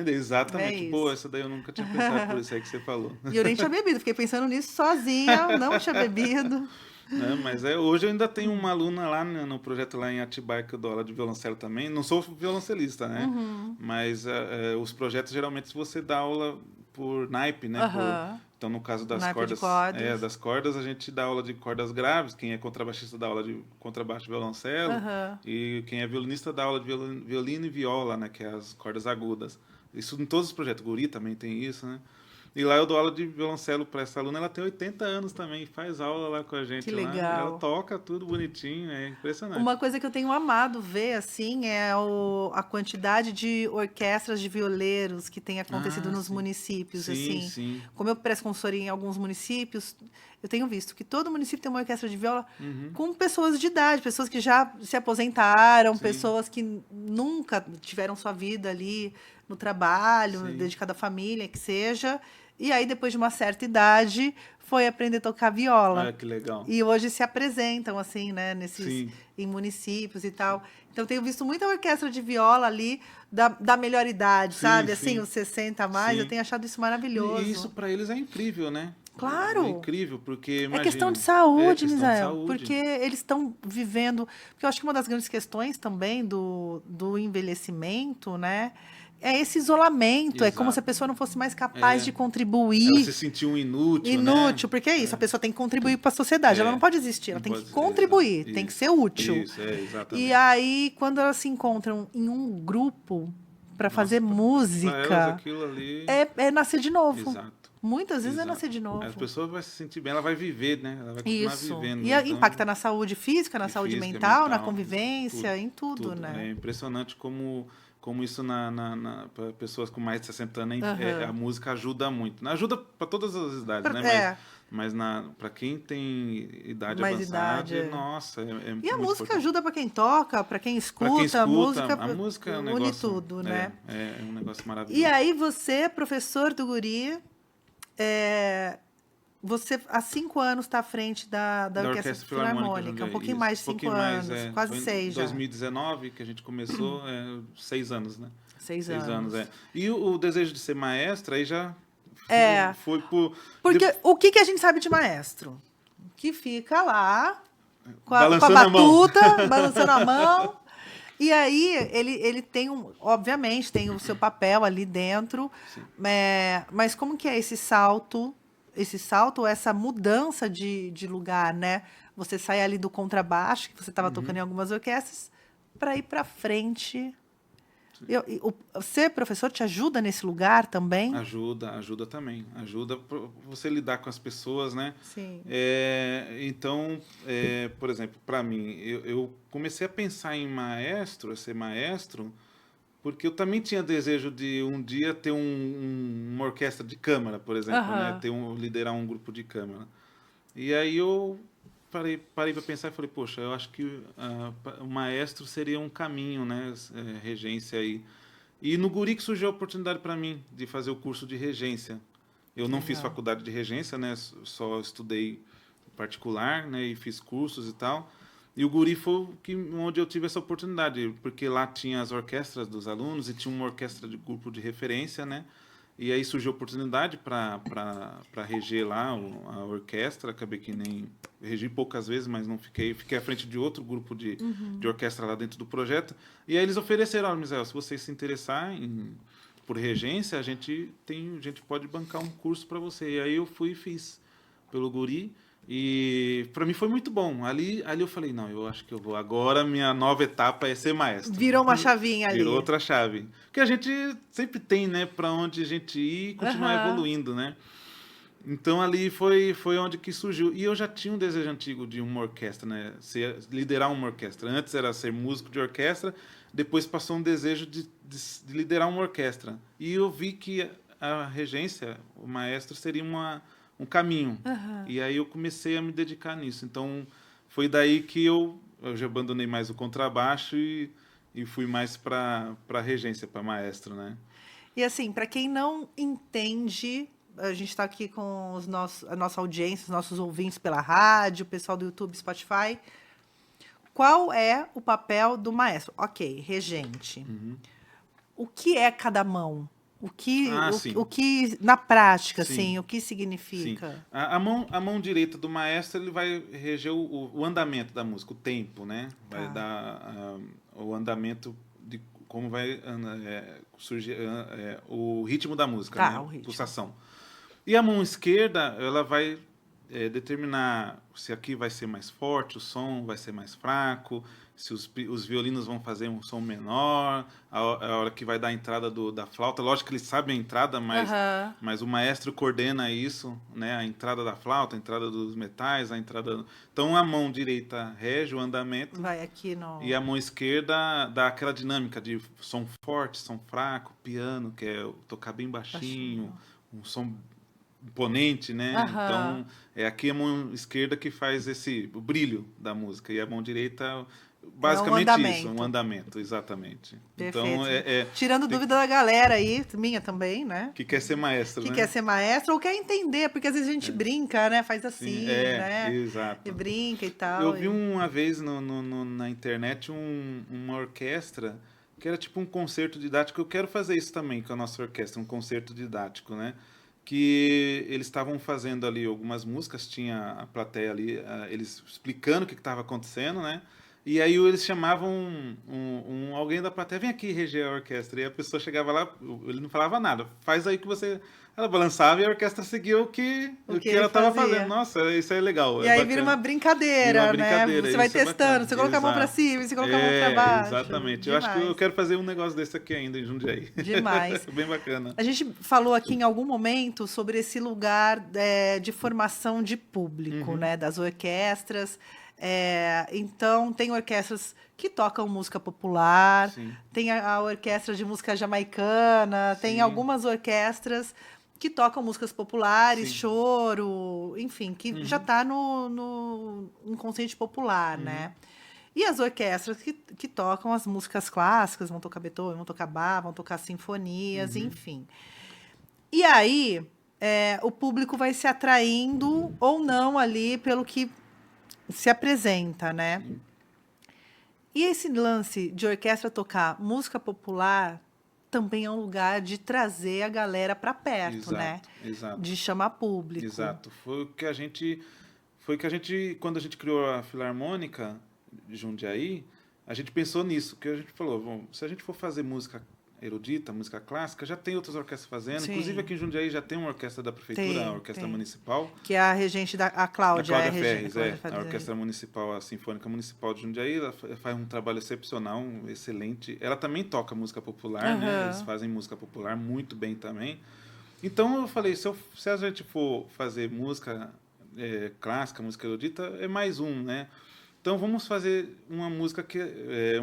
Exatamente. Pô, essa daí eu nunca tinha pensado por isso aí que você falou. E eu nem tinha bebido, fiquei pensando nisso sozinha, não tinha bebido. Né? Mas hoje eu ainda tenho uma aluna lá no projeto lá em Atibaia que eu dou aula de violoncelo também. Não sou violoncelista, né? Mas os projetos, geralmente, você dá aula por naipe, né? Então, no caso das das cordas, a gente dá aula de cordas graves. Quem é contrabaixista dá aula de contrabaixo e violoncelo. E quem é violinista dá aula de violino e viola, né? Que é as cordas agudas. Isso em todos os projetos. Guri também tem isso, né? E lá eu dou aula de violoncelo para essa aluna. Ela tem 80 anos também, faz aula lá com a gente. Que lá. legal. Ela toca tudo bonitinho, é impressionante. Uma coisa que eu tenho amado ver, assim, é a quantidade de orquestras de violeiros que tem acontecido nos municípios, assim. Sim. Como eu presto consultoria em alguns municípios, eu tenho visto que todo município tem uma orquestra de viola com pessoas de idade, pessoas que já se aposentaram, pessoas que nunca tiveram sua vida ali no trabalho, dedicada à família, que seja. E aí, depois de uma certa idade, foi aprender a tocar viola. Ah, que legal. E hoje se apresentam, assim, né, em municípios e tal. Então, tenho visto muita orquestra de viola ali da melhor idade, sabe? Assim, os 60 a mais. Eu tenho achado isso maravilhoso. E isso para eles é incrível, né? Claro. É incrível, porque imagina, é questão de saúde, Misael. Porque eles estão vivendo... Porque eu acho que uma das grandes questões também do envelhecimento, né? É esse isolamento. Exato. É como se a pessoa não fosse mais capaz de contribuir. Ela se sentiu inútil, Inútil, né? Porque é isso. A pessoa tem que contribuir para a sociedade. Ela não pode existir. Ela tem que contribuir. Tem que ser útil. Isso, exatamente. E aí, quando elas se encontram em um grupo para fazer música... Pra elas, aquilo ali... é nascer de novo. Exato. Muitas vezes é nascer de novo. As pessoas vão se sentir bem, ela vai viver, né? Ela vai continuar vivendo. E então, impacta na saúde física, na saúde mental, na convivência, em tudo, né? É impressionante como isso para pessoas com mais de 60 anos, a música ajuda muito. Ajuda para todas as idades, né? Mas para quem tem idade mais avançada, nossa, E a música importante. Ajuda para quem toca, para quem escuta, a música é um negócio, une tudo, né? É um negócio maravilhoso. E aí você, professor do Guri, você há 5 anos está à frente da Orquestra Filarmônica, um pouquinho mais de 5 anos, quase 6 já. Em 2019 que a gente começou, 6 anos, né? 6 anos. E o desejo de ser maestra aí já foi por... Porque o que a gente sabe de maestro? Que fica lá com a batuta, balançando a mão. E aí, ele tem, obviamente, tem o seu papel ali dentro, mas como que é esse salto, essa mudança de lugar, né? Você sai ali do contrabaixo, que você estava tocando em algumas orquestras, para ir para frente. Ser professor te ajuda nesse lugar também? Ajuda também. Ajuda você lidar com as pessoas, né? Sim. Então, por exemplo, para mim, eu comecei a pensar em ser maestro, porque eu também tinha desejo de um dia ter uma orquestra de câmara, por exemplo, né? Liderar um grupo de câmara. E aí eu parei para pensar e falei, poxa, eu acho que o maestro seria um caminho, né? Regência aí. E no Guri que surgiu a oportunidade para mim de fazer o curso de regência. Eu não fiz faculdade de regência, né? Só estudei particular, né? E fiz cursos e tal. E o Guri foi onde eu tive essa oportunidade, porque lá tinha as orquestras dos alunos e tinha uma orquestra de grupo de referência, né? E aí surgiu a oportunidade para reger lá a orquestra. Acabei que nem regi poucas vezes, mas não fiquei à frente de outro grupo de orquestra lá dentro do projeto. E aí eles ofereceram, olha, Misael, se você se interessar por regência, a gente pode bancar um curso para você. E aí eu fui e fiz pelo Guri. E para mim foi muito bom. Ali eu falei, não, eu acho que eu vou. Agora minha nova etapa é ser maestro. Virou uma chavinha ali. Virou outra chave. Porque a gente sempre tem, né, para onde a gente ir e continuar evoluindo, né? Então ali foi onde que surgiu. E eu já tinha um desejo antigo de uma orquestra, né? Liderar uma orquestra. Antes era ser músico de orquestra, depois passou um desejo de liderar uma orquestra. E eu vi que a regência, o maestro, seria um caminho. E aí eu comecei a me dedicar nisso. Então, foi daí que eu já abandonei mais o contrabaixo e fui mais para a regência, para maestro, né? E assim, para quem não entende, a gente está aqui com a nossa audiência, os nossos ouvintes pela rádio, o pessoal do YouTube, Spotify. Qual é o papel do maestro? Ok, regente. O que é cada mão? o que na prática, Sim. assim, o que significa? Sim. A mão direita do maestro, ele vai reger o andamento da música, o tempo, né? Vai dar o andamento de como vai surgir o ritmo da música, né? O ritmo. Pulsação. E a mão esquerda, ela vai determinar se aqui vai ser mais forte, o som vai ser mais fraco, se os violinos vão fazer um som menor, a hora que vai dar a entrada da flauta. Lógico que eles sabem a entrada, mas o maestro coordena isso, né? A entrada da flauta, a entrada dos metais, a entrada... Então, a mão direita rege o andamento. Vai aqui no... E a mão esquerda dá aquela dinâmica de som forte, som fraco, piano, que é tocar bem baixinho. Um som imponente, né? Então, é aqui a mão esquerda que faz o brilho da música, e a mão direita, basicamente um andamento, exatamente. Perfeito. Então, tirando dúvida da galera aí, minha também, né? Que quer ser maestro, que quer ser maestro ou quer entender, porque às vezes a gente brinca, né? Faz assim, né? Exato. E brinca e tal. Eu vi uma vez na internet uma orquestra que era tipo um concerto didático. Eu quero fazer isso também com a nossa orquestra, um concerto didático, né? Que eles estavam fazendo ali algumas músicas, tinha a plateia ali, eles explicando o que estava acontecendo, né? E aí eles chamavam alguém da plateia, vem aqui reger a orquestra. E a pessoa chegava lá, ele não falava nada, faz aí que você... Ela balançava e a orquestra seguia o que ela estava fazendo. Nossa, isso é legal. E aí vira uma brincadeira, né? Você vai testando, você coloca a mão para cima, você coloca a mão para baixo. Exatamente. Eu acho que eu quero fazer um negócio desse aqui ainda em Jundiaí. Demais. Bem bacana. A gente falou aqui em algum momento sobre esse lugar de formação de público, né? Das orquestras. Então, tem orquestras que tocam música popular, tem a orquestra de música jamaicana, tem algumas orquestras que tocam músicas populares, choro, enfim, que já está no inconsciente popular, né? E as orquestras que tocam as músicas clássicas, vão tocar Beethoven, vão tocar Bach, vão tocar sinfonias, enfim. E aí, o público vai se atraindo ou não ali pelo que se apresenta, né? E esse lance de orquestra tocar música popular também é um lugar de trazer a galera para perto, né? Exato. De chamar público. Exato. Foi o que a gente, quando a gente criou a Filarmônica de Jundiaí, a gente pensou nisso, que a gente falou, bom, se a gente for fazer música erudita, música clássica, já tem outras orquestras fazendo. Inclusive aqui em Jundiaí já tem uma orquestra da prefeitura, a Orquestra Municipal. Que é a regente a Cláudia. A Cláudia Ferres, a Orquestra Municipal, a Sinfônica Municipal de Jundiaí, ela faz um trabalho excepcional, excelente. Ela também toca música popular, né? Eles fazem música popular muito bem também. Então eu falei, se a gente for fazer música clássica, música erudita, é mais um, né? Então vamos fazer uma música que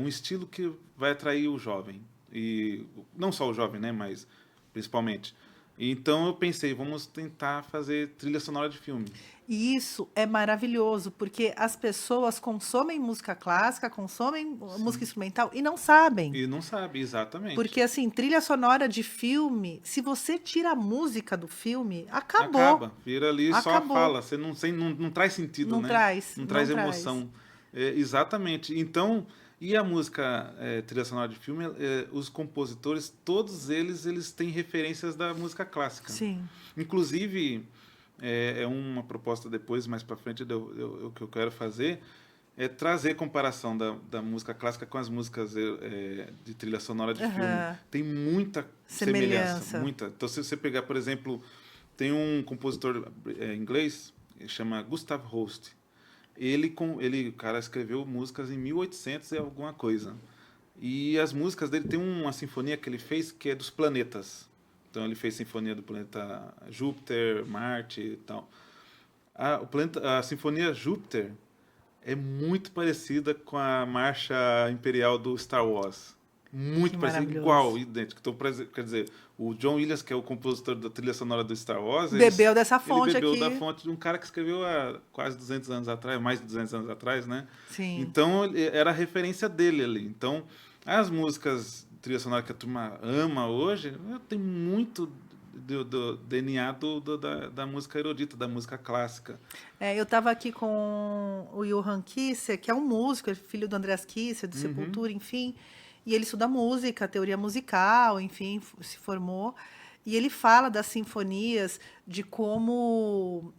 um estilo que vai atrair o jovem. E não só o jovem, né, mas principalmente. Então eu pensei, vamos tentar fazer trilha sonora de filme. E isso é maravilhoso, porque as pessoas consomem música clássica, consomem música instrumental e não sabem. E não sabe, exatamente. Porque, assim, trilha sonora de filme, se você tira a música do filme, acabou. Acaba, vira ali só fala, você não traz sentido, não né? Traz, não traz emoção. Exatamente. Então... E a música trilha sonora de filme, os compositores, todos eles têm referências da música clássica. Sim. Inclusive, uma proposta depois, mais para frente, o que eu quero fazer é trazer comparação da música clássica com as músicas de trilha sonora de filme. Tem muita semelhança. Muita. Então, se você pegar, por exemplo, tem um compositor inglês, que chama Gustav Holst. O cara escreveu músicas em 1800 e alguma coisa. E as músicas dele, tem uma sinfonia que ele fez que é dos planetas. Então ele fez sinfonia do planeta Júpiter, Marte e tal. A sinfonia Júpiter é muito parecida com a marcha imperial do Star Wars. Muito parecido, igual, idêntico. Então, quer dizer, o John Williams, que é o compositor da trilha sonora do Star Wars... Bebeu dessa fonte aqui. Ele bebeu da fonte de um cara que escreveu há quase 200 anos atrás, mais de 200 anos atrás, né? Sim. Então, era a referência dele ali. Então, as músicas de trilha sonora que a turma ama hoje, tem muito do DNA da música erudita, da música clássica. Eu estava aqui com o Johann Kisser, que é um músico, é filho do Andreas Kisser, do Sepultura, enfim... E ele estuda música, teoria musical, enfim, se formou. E ele fala das sinfonias, de como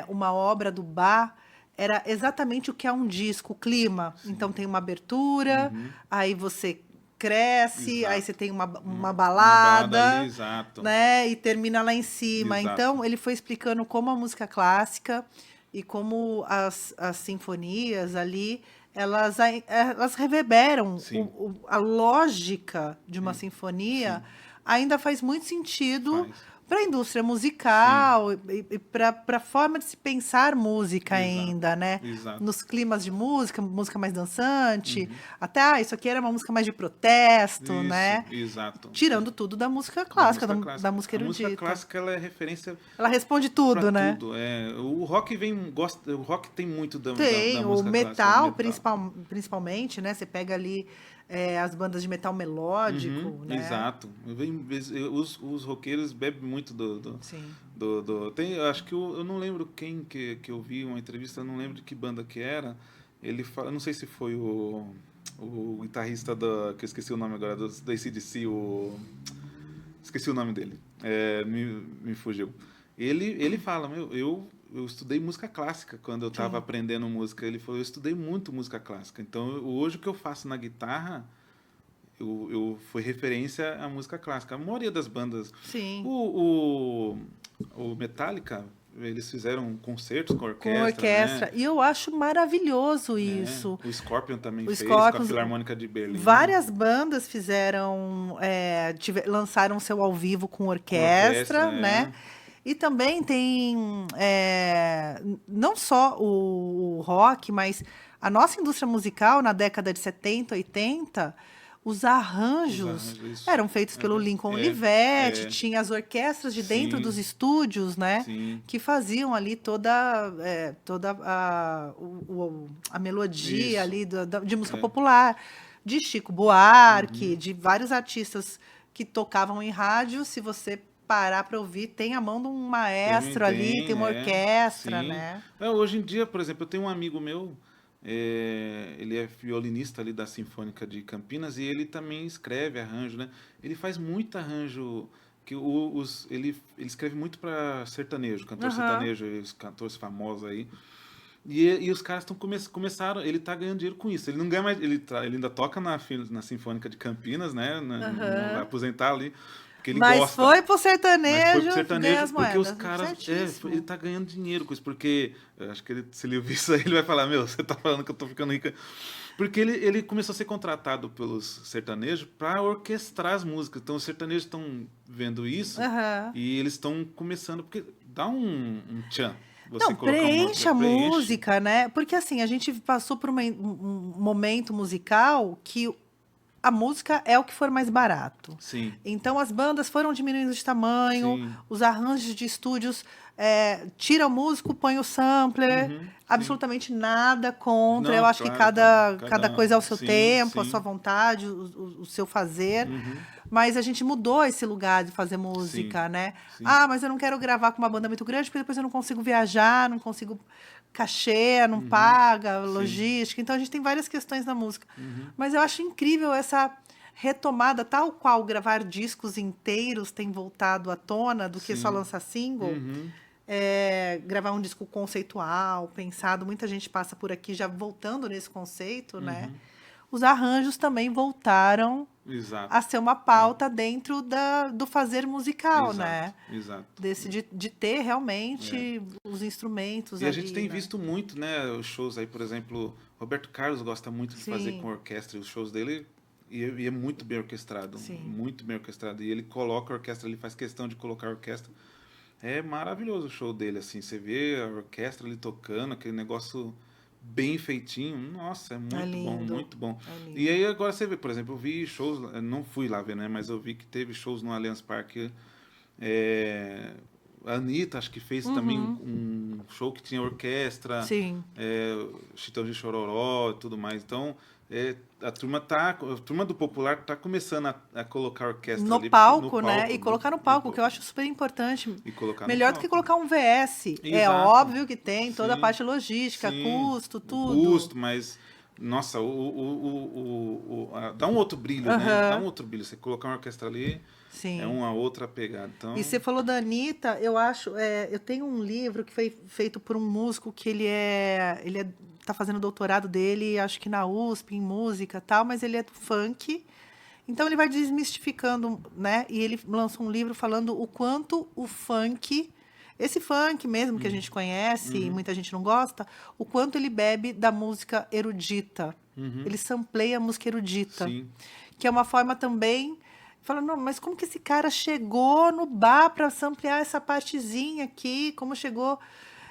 uma obra do Bach era exatamente o que é um disco, o clima. Sim. Então tem uma abertura, aí você cresce, exato. Aí você tem uma balada ali, exato. Né? E termina lá em cima. Exato. Então ele foi explicando como a música clássica e como as sinfonias ali, elas reverberam a lógica de uma sinfonia. Sim. Ainda faz muito sentido para a indústria musical e para a forma de se pensar música. Exato. Ainda, né? Exato. Nos climas de música mais dançante. Até, isso aqui era uma música mais de protesto, isso, né? Exato. Tirando tudo da música clássica, da música erudita. A música clássica, ela é referência... Ela responde tudo, né? Tudo. O rock o rock tem muito da música clássica. O metal, principalmente, né? Você pega ali... as bandas de metal melódico, né? Exato. Os roqueiros bebem muito acho que eu não lembro quem que eu vi uma entrevista, eu não lembro de que banda que era. Ele fala, não sei se foi o guitarrista que eu esqueci o nome agora, do AC/DC, esqueci o nome dele. Me fugiu. Ele fala, eu estudei música clássica quando eu estava aprendendo música. Ele falou, eu estudei muito música clássica. Então, hoje o que eu faço na guitarra, foi referência à música clássica. A maioria das bandas... Sim. O Metallica, eles fizeram concertos com orquestra. Né? E eu acho maravilhoso isso. O Scorpion também fez, com a Filarmônica de Berlim. Várias bandas fizeram... lançaram seu ao vivo com orquestra, né? E também tem não só o rock, mas a nossa indústria musical, na década de 70, 80, os arranjos eram feitos pelo Lincoln Olivetti, tinha as orquestras de dentro dos estúdios, né? Sim. Que faziam ali toda a melodia ali de música popular, de Chico Buarque, de vários artistas que tocavam em rádio. Se você parar para ouvir, tem a mão de um maestro ali, tem uma orquestra, né? Hoje em dia, por exemplo, eu tenho um amigo meu, ele é violinista ali da Sinfônica de Campinas, e ele também escreve arranjo, né? Ele faz muito arranjo, que ele escreve muito para sertanejo, cantor sertanejo, os cantores famosos aí. E os caras começaram, ele tá ganhando dinheiro com isso. Ele não ganha mais, ele ainda toca na Sinfônica de Campinas, né? Não vai aposentar ali. Ele gosta. Foi pro sertanejo, ganha as moedas. Porque os caras... ele tá ganhando dinheiro com isso, porque... Eu acho que se ele ouvir isso aí, ele vai falar, você tá falando que eu tô ficando rica. Porque ele começou a ser contratado pelos sertanejos para orquestrar as músicas. Então, os sertanejos estão vendo isso e eles estão começando... Porque dá um tchan. Preenche a música, né? Porque, assim, a gente passou por um momento musical que... a música é o que for mais barato. Sim. Então, as bandas foram diminuindo de tamanho, os arranjos de estúdios, tira o músico, põe o sampler, absolutamente nada contra. Não, eu acho que cada coisa é o seu tempo, a sua vontade, o seu fazer. Mas a gente mudou esse lugar de fazer música, né? Sim. Mas eu não quero gravar com uma banda muito grande, porque depois eu não consigo viajar, não consigo... cachê, não paga, logística. Então, a gente tem várias questões na música. Mas eu acho incrível essa retomada, tal qual gravar discos inteiros tem voltado à tona do que só lançar single. Gravar um disco conceitual, pensado. Muita gente passa por aqui já voltando nesse conceito, né? Os arranjos também voltaram a ser uma pauta dentro do fazer musical, né? Exato. De ter realmente os instrumentos ali. E a gente tem visto muito, né? Os shows aí, por exemplo, Roberto Carlos gosta muito de fazer com orquestra. E os shows dele e é muito bem orquestrado. Muito bem orquestrado. E ele coloca a orquestra, ele faz questão de colocar a orquestra. É maravilhoso o show dele, assim. Você vê a orquestra ali tocando, aquele negócio... bem feitinho, nossa, é muito bom, muito bom. E aí agora você vê, por exemplo, eu vi shows, não fui lá ver, né, mas eu vi que teve shows no Allianz Parque, a Anitta acho que fez também um show que tinha orquestra, Chitão de Chororó e tudo mais, então a turma do popular tá começando a colocar a orquestra no palco, né? E colocar no palco, que eu acho super importante. Melhor do que colocar um VS. Exato. É óbvio que tem toda a parte logística, custo, tudo. Custo, mas Nossa, dá um outro brilho, né? Dá um outro brilho. Você colocar uma orquestra ali, Sim. é uma outra pegada. Então... E você falou da Anitta, eu acho... eu tenho um livro que foi feito por um músico que tá fazendo o doutorado dele, acho que na USP, em música e tal, mas ele é do funk. Então ele vai desmistificando, né? E ele lançou um livro falando o quanto o funk... Esse funk mesmo que a gente conhece e muita gente não gosta, o quanto ele bebe da música erudita. Ele sampleia a música erudita. Sim. Que é uma forma também... Fala, não, mas como que esse cara chegou no bar para samplear essa partezinha aqui? Como chegou...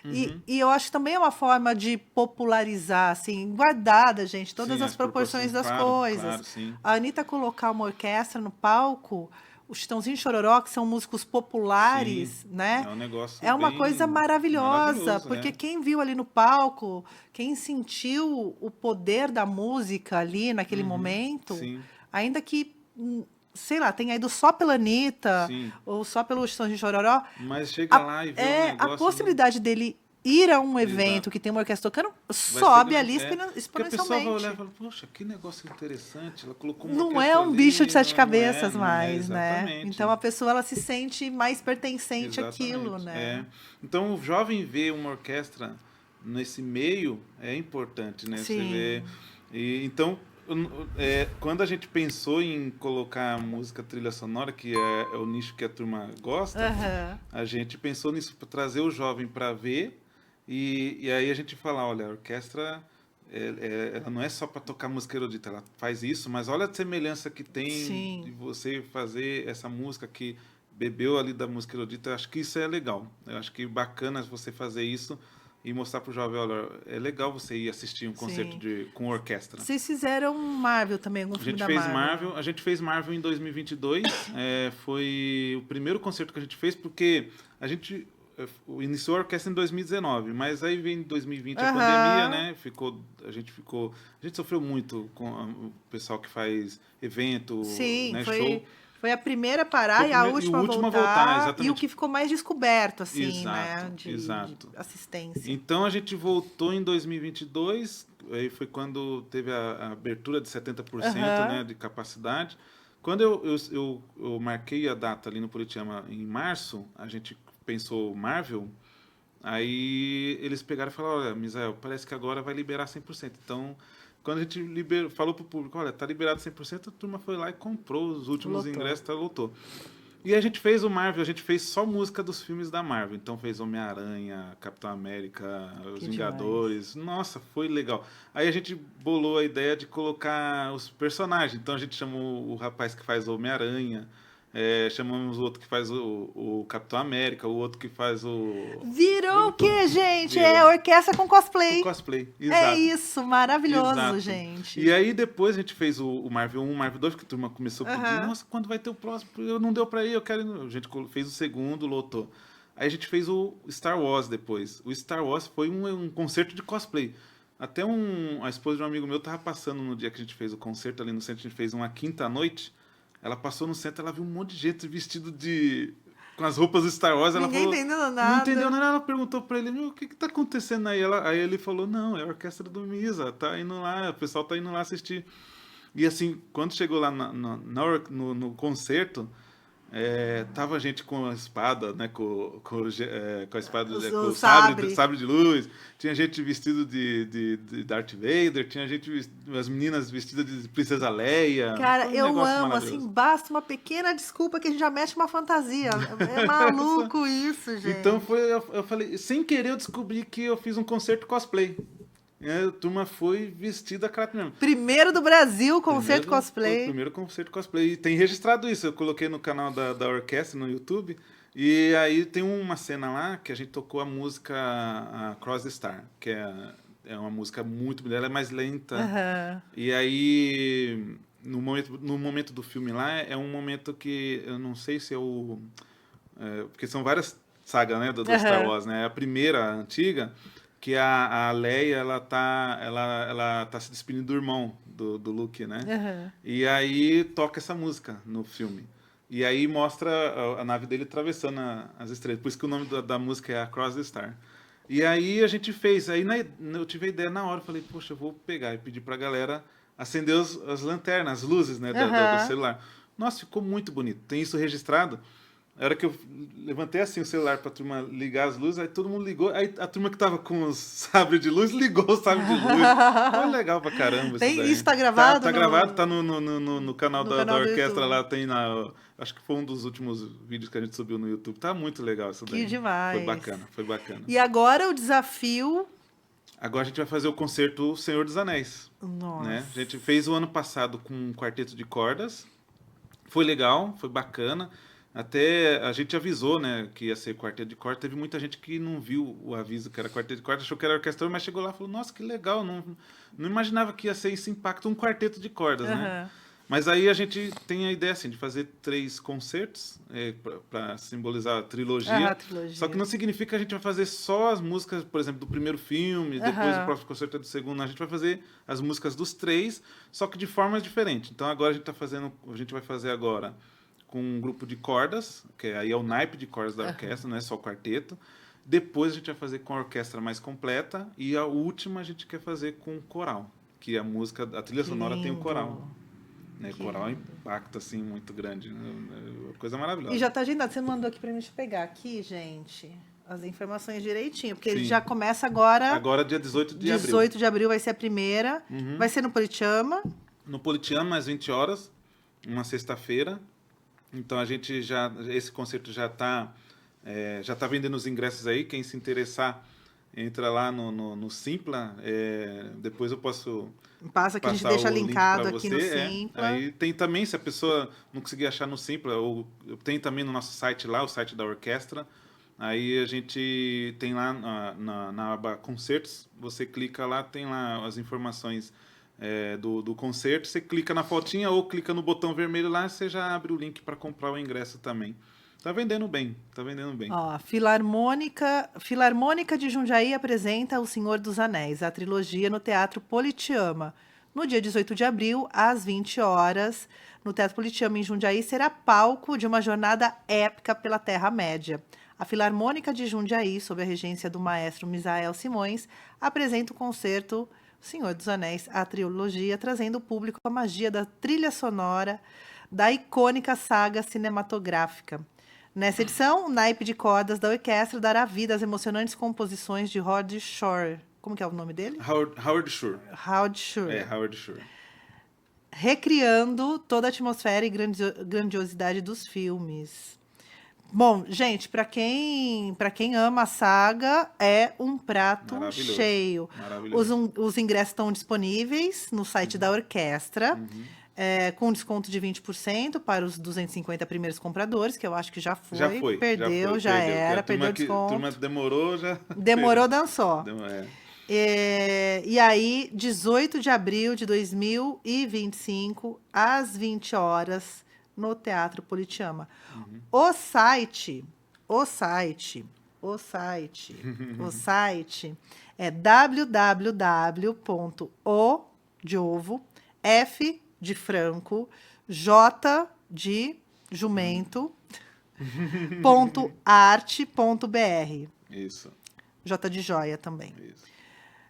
E eu acho que também é uma forma de popularizar, assim, guardada, gente, todas as proporções das coisas. Claro, sim. A Anitta colocar uma orquestra no palco... O Chitãozinho e Chororó, que são músicos populares, né? É um negócio É uma bem coisa maravilhosa, porque né? quem viu ali no palco, quem sentiu o poder da música ali naquele momento, ainda que, sei lá, tenha ido só pela Anitta ou só pelo Chitãozinho e Chororó, mas chega lá e vê um negócio... A possibilidade dele ir a um evento que tem uma orquestra tocando, sobe ali exponencialmente. Porque a pessoa vai olhar e fala, poxa, que negócio interessante, ela colocou uma Não é um bicho de sete cabeças não mais, né? Então a pessoa ela se sente mais pertencente àquilo, né? Então o jovem ver uma orquestra nesse meio é importante, né? Sim. Você vê... Então, quando a gente pensou em colocar música trilha sonora, que é o nicho que a turma gosta, a gente pensou nisso, para trazer o jovem para ver. E aí a gente fala, olha, a orquestra ela não é só para tocar música erudita, ela faz isso, mas olha a semelhança que tem de você fazer essa música que bebeu ali da música erudita. Eu acho que isso é legal. Eu acho que bacana você fazer isso e mostrar para o jovem, olha, é legal você ir assistir um concerto com orquestra. Vocês fizeram Marvel também, algum filme da Marvel? A gente fez Marvel em 2022, foi o primeiro concerto que a gente fez, porque a gente... iniciou a orquestra em 2019, mas aí vem 2020 a pandemia, né? A gente sofreu muito com o pessoal que faz evento, né? Show. Foi a primeira a parar e a última a voltar, exatamente. E o que ficou mais descoberto, assim, exato, né? De assistência. Então a gente voltou em 2022, aí foi quando teve a abertura de 70%, né, de capacidade. Quando eu marquei a data ali no Politeama em março, a gente pensou Marvel, aí eles pegaram e falaram, olha, Misael, parece que agora vai liberar 100%. Então, quando a gente falou pro público, olha, tá liberado 100%, a turma foi lá e comprou os últimos ingressos, lotou. E a gente fez o Marvel, a gente fez só música dos filmes da Marvel. Então fez Homem-Aranha, Capitão América, Os Vingadores. Demais. Nossa, foi legal. Aí a gente bolou a ideia de colocar os personagens. Então a gente chamou o rapaz que faz o Homem-Aranha, chamamos o outro que faz o Capitão América, o outro que faz o... Virou o quê, gente? É orquestra com cosplay. Com cosplay, exato. É isso, maravilhoso, gente. E aí depois a gente fez o Marvel 1, Marvel 2, que a turma começou a pedir, nossa, quando vai ter o próximo? Eu não deu pra ir, eu quero ir. A gente fez o segundo, lotou. Aí a gente fez o Star Wars depois. O Star Wars foi um concerto de cosplay. Até a esposa de um amigo meu tava passando no dia que a gente fez o concerto ali no centro, a gente fez uma quinta noite. Ela passou no centro, ela viu um monte de gente vestido com as roupas do Star Wars. Ela falou, entendeu nada. Não entendeu nada. Ela perguntou pra ele, o que tá acontecendo aí? Aí ele falou, não, é a orquestra do Misa, tá indo lá, o pessoal tá indo lá assistir. E assim, quando chegou lá no concerto, tava gente com a espada, né, com a espada, com o sabre de luz, tinha gente vestido de Darth Vader, tinha as meninas vestidas de Princesa Leia. Cara, eu amo, assim, basta uma pequena desculpa que a gente já mete uma fantasia. É maluco isso, gente. Então eu falei, sem querer eu descobri que eu fiz um concerto cosplay. A turma foi vestida a caráter mesmo. Primeiro do Brasil, concerto cosplay. Primeiro concerto cosplay. E tem registrado isso. Eu coloquei no canal da orquestra, no YouTube. E aí tem uma cena lá que a gente tocou a música Cross the Star, que é uma música muito bonita, ela é mais lenta. E aí, no momento do filme lá, é um momento que eu não sei se porque são várias sagas, né, do Star Wars, né? A primeira, a antiga, que a Leia, ela tá se despedindo do irmão do Luke, né? E aí toca essa música no filme. E aí mostra a nave dele atravessando as estrelas. Por isso que o nome da música é Across the Star. E aí a gente fez. Aí eu tive a ideia na hora, falei, poxa, eu vou pegar e pedir pra galera acender as lanternas, as luzes, né, do celular. Nossa, ficou muito bonito. Tem isso registrado. A hora que eu levantei assim o celular pra turma ligar as luzes, aí todo mundo ligou. Aí a turma que tava com os sabres de luz ligou o sabre de luz. Foi legal pra caramba isso daí. Isso tá gravado? Tá gravado, tá no canal da orquestra lá, tem acho que foi um dos últimos vídeos que a gente subiu no YouTube. Tá muito legal isso daí. Que demais. Foi bacana. E agora o desafio... Agora a gente vai fazer o concerto Senhor dos Anéis. Nossa. Né? A gente fez o ano passado com um quarteto de cordas. Foi legal, foi bacana. Até a gente avisou, né, que ia ser quarteto de cordas. Teve muita gente que não viu o aviso que era quarteto de cordas, achou que era orquestra, mas chegou lá e falou, nossa, que legal, não imaginava que ia ser esse impacto, um quarteto de cordas, né? Mas aí a gente tem a ideia, assim, de fazer 3 concertos para simbolizar a trilogia. Só que não significa que a gente vai fazer só as músicas, por exemplo, do primeiro filme, depois o próximo concerto é do segundo. A gente vai fazer as músicas dos 3, só que de formas diferentes. Então agora a gente vai fazer agora com um grupo de cordas, que aí é o naipe de cordas da orquestra, não é só o quarteto. Depois a gente vai fazer com a orquestra mais completa e a última a gente quer fazer com coral, que a trilha sonora tem o coral. Né? Coral impacta assim muito grande, né? É coisa maravilhosa. E já tá agendado, você mandou aqui pra mim pegar aqui, gente, as informações direitinho, porque ele já começa agora dia 18 de abril. 18 de abril vai ser a primeira, vai ser no Politeama. No Politeama, às 20 horas, uma sexta-feira. Então esse concerto já tá vendendo os ingressos aí, quem se interessar, entra lá no Simpla, depois eu posso passa que a gente deixa linkado aqui no Simpla. Aí tem também, se a pessoa não conseguir achar no Simpla, ou tem também no nosso site lá, o site da orquestra, aí a gente tem lá na aba concertos, você clica lá, tem lá as informações do concerto, você clica na fotinha ou clica no botão vermelho lá, você já abre o link para comprar o ingresso também. Tá vendendo bem. Ó, Filarmônica de Jundiaí apresenta O Senhor dos Anéis, a trilogia no Teatro Politeama. No dia 18 de abril, às 20 horas, no Teatro Politeama em Jundiaí, será palco de uma jornada épica pela Terra-média. A Filarmônica de Jundiaí, sob a regência do maestro Misael Simões, apresenta o concerto O Senhor dos Anéis, a trilogia, trazendo ao público a magia da trilha sonora da icônica saga cinematográfica. Nessa edição, o naipe de cordas da orquestra dará vida às emocionantes composições de Howard Shore. Como que é o nome dele? Howard Shore. Howard Shore. Howard Shore. Recriando toda a atmosfera e grandiosidade dos filmes. Bom, gente, para quem ama a saga, é um prato cheio. Os ingressos estão disponíveis no site da orquestra. Com desconto de 20% para os 250 primeiros compradores, que eu acho que já foi. Perdeu. Perdeu o desconto. A turma demorou, já... Demorou, dançou. E aí, 18 de abril de 2025, às 20 horas, no Teatro Politeama. O site é www.f de Franco, J de Jumento, .arte.br. Isso. J de joia também. Isso.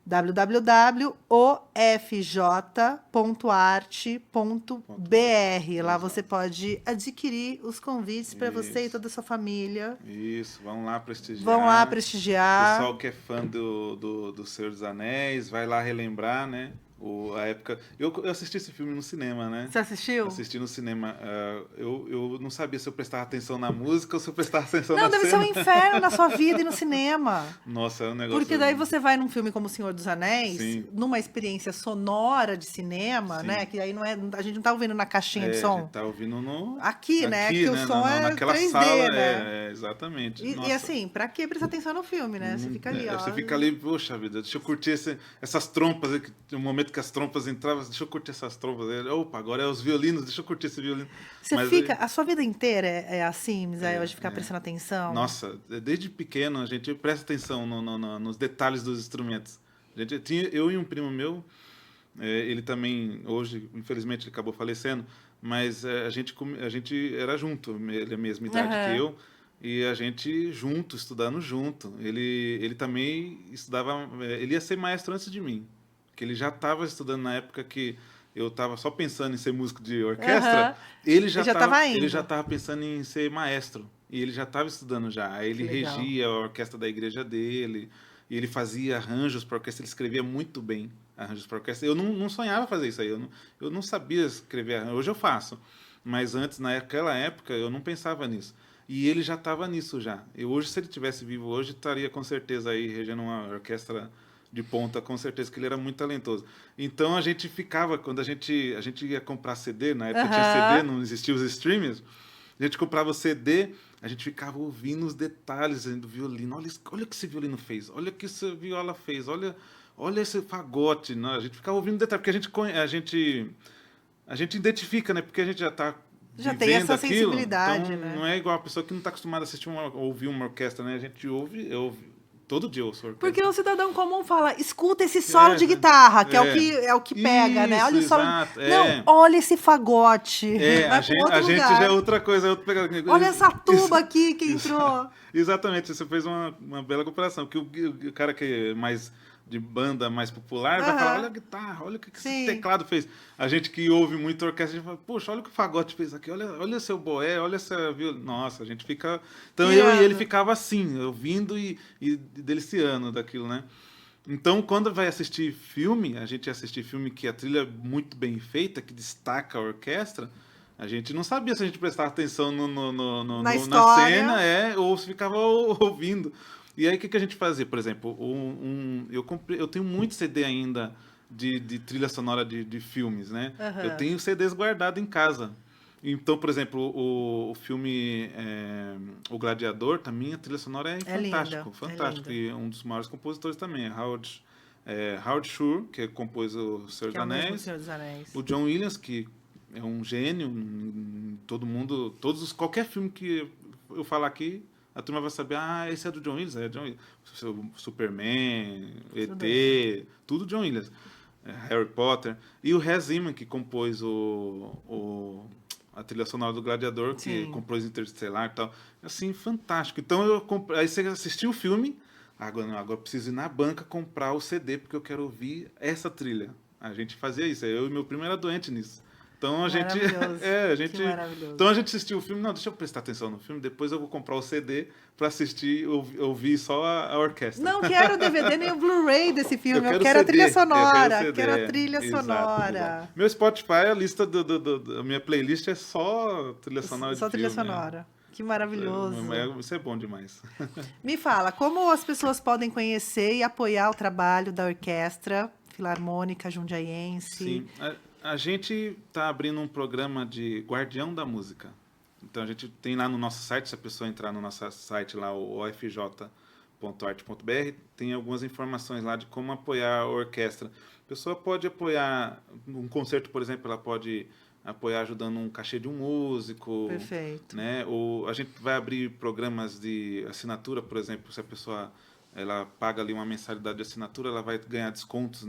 www.ofj.arte.br. Lá você pode adquirir os convites para você e toda a sua família. Isso, vão lá prestigiar. O pessoal que é fã do Senhor dos Anéis, vai lá relembrar, né? A época... Eu assisti esse filme no cinema, né? Você assistiu? Assisti no cinema. Eu não sabia se eu prestava atenção na música ou se eu prestava atenção na cena. Não, deve ser um inferno na sua vida e no cinema. Nossa, é um negócio... Porque daí você vai num filme como O Senhor dos Anéis, numa experiência sonora de cinema, né? Que aí não é, a gente não tá ouvindo na caixinha de som. A gente tá ouvindo no... Aqui, né? Que o som é 3D, sala, né? Exatamente. E assim, pra que prestar atenção no filme, né? Você fica ali, ó. Você fica ali, poxa vida, deixa eu curtir essas trompas, o momento que as trompas entravam, deixa eu curtir essas trompas. Opa, agora é os violinos, deixa eu curtir esse violino. A sua vida inteira é assim, Misael, de ficar prestando atenção? Nossa, desde pequeno a gente presta atenção nos detalhes dos instrumentos. Eu e um primo meu, ele também, hoje, infelizmente, ele acabou falecendo, mas a gente era junto, ele é a mesma idade que eu. E a gente junto, estudando junto. Ele também estudava, ele ia ser maestro antes de mim, que ele já estava estudando na época que eu estava só pensando em ser músico de orquestra, ele já estava pensando em ser maestro. E ele já estava estudando já. Aí ele regia a orquestra da igreja dele, e ele fazia arranjos para orquestra, ele escrevia muito bem arranjos para orquestra. Eu não sonhava fazer isso aí, eu não sabia escrever arranjos. Hoje eu faço, mas antes, naquela época, eu não pensava nisso. E ele já estava nisso já. E hoje, se ele tivesse vivo hoje, estaria com certeza aí regendo uma orquestra de ponta, com certeza que ele era muito talentoso. Então a gente ficava, quando a gente ia comprar CD, na época tinha CD, não existiam os streamers, a gente comprava o CD, a gente ficava ouvindo os detalhes do violino. Olha o que esse violino fez, olha o que essa viola fez, olha esse fagote. Né? A gente ficava ouvindo detalhes, porque a gente identifica, né? Porque a gente já tem essa aquilo, sensibilidade, então, né? Não é igual a pessoa que não está acostumada a ouvir uma orquestra, né? A gente ouve todo dia eu ouço orquestra. Porque o cidadão comum fala, escuta esse solo de guitarra, que é o que pega, né? Olha o solo. Não, olha esse fagote. A gente já é outra coisa. Olha essa tuba aqui que entrou. Exatamente, você fez uma bela comparação. Que o cara que é mais de banda mais popular vai falar, olha a guitarra, olha o que esse teclado fez. A gente que ouve muito orquestra, a gente fala, poxa, olha o que o fagote fez aqui, olha seu boé, olha essa violino. Nossa, a gente fica... Então eu e ele ficava assim, ouvindo e deliciando daquilo, né? Então, quando vai assistir filme, a gente ia assistir filme que a trilha é muito bem feita, que destaca a orquestra, a gente não sabia se a gente prestava atenção na cena, ou se ficava ouvindo. E aí, o que a gente fazia? Por exemplo, eu tenho muito CD ainda de trilha sonora de filmes, né? Eu tenho CDs guardados em casa. Então, por exemplo, o filme O Gladiador, também a trilha sonora é fantástico. Fantástico. E um dos maiores compositores também é Howard Shore, que compôs o Senhor dos Anéis. O John Williams, que é um gênio. Todo mundo... Qualquer filme que eu falar aqui, a turma vai saber, esse é do John Williams, John Williams. Superman, ET, tudo John Williams. Harry Potter. E o Hans Zimmer, que compôs a trilha sonora do Gladiador, que compôs Interstellar e tal. Assim, fantástico. Então, aí você assistiu o filme, agora eu preciso ir na banca comprar o CD, porque eu quero ouvir essa trilha. A gente fazia isso, eu e meu primo era doente nisso. Então a gente então a gente assistiu o filme, não, deixa eu prestar atenção no filme, depois eu vou comprar o CD para assistir, ouvir só a orquestra. Não quero o DVD nem o Blu-ray desse filme, eu quero a trilha sonora, quero a trilha sonora. Meu Spotify, a lista a minha playlist é só trilha sonora de filme. Só trilha sonora. Que maravilhoso. Isso é bom demais. Me fala, como as pessoas podem conhecer e apoiar o trabalho da Orquestra Filarmônica Jundiaiense? Sim, a gente está abrindo um programa de Guardião da Música. Então, a gente tem lá no nosso site, se a pessoa entrar no nosso site, lá, o ofj.art.br, tem algumas informações lá de como apoiar a orquestra. A pessoa pode apoiar um concerto, por exemplo, ela pode apoiar ajudando um cachê de um músico. Perfeito. Né? Ou a gente vai abrir programas de assinatura, por exemplo, se a pessoa ela paga ali uma mensalidade de assinatura, ela vai ganhar descontos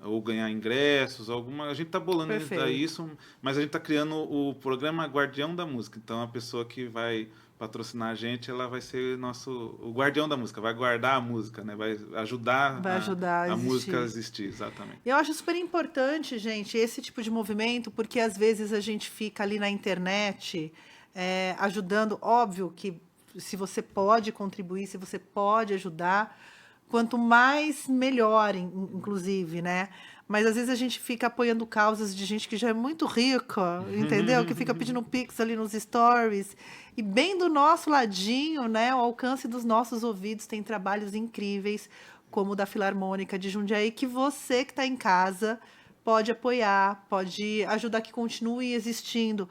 ou ganhar ingressos, a gente está bolando isso, mas a gente está criando o programa Guardião da Música. Então, a pessoa que vai patrocinar a gente, ela vai ser o guardião da música, vai guardar a música, né? Vai ajudar a música a existir, exatamente. Eu acho super importante, gente, esse tipo de movimento, porque às vezes a gente fica ali na internet ajudando, óbvio que se você pode contribuir, se você pode ajudar, quanto mais, melhor, inclusive, né? Mas, às vezes, a gente fica apoiando causas de gente que já é muito rica, entendeu? Que fica pedindo pix ali nos stories. E bem do nosso ladinho, né? Ao alcance dos nossos ouvidos, tem trabalhos incríveis, como o da Filarmônica de Jundiaí, que você que está em casa pode apoiar, pode ajudar que continue existindo.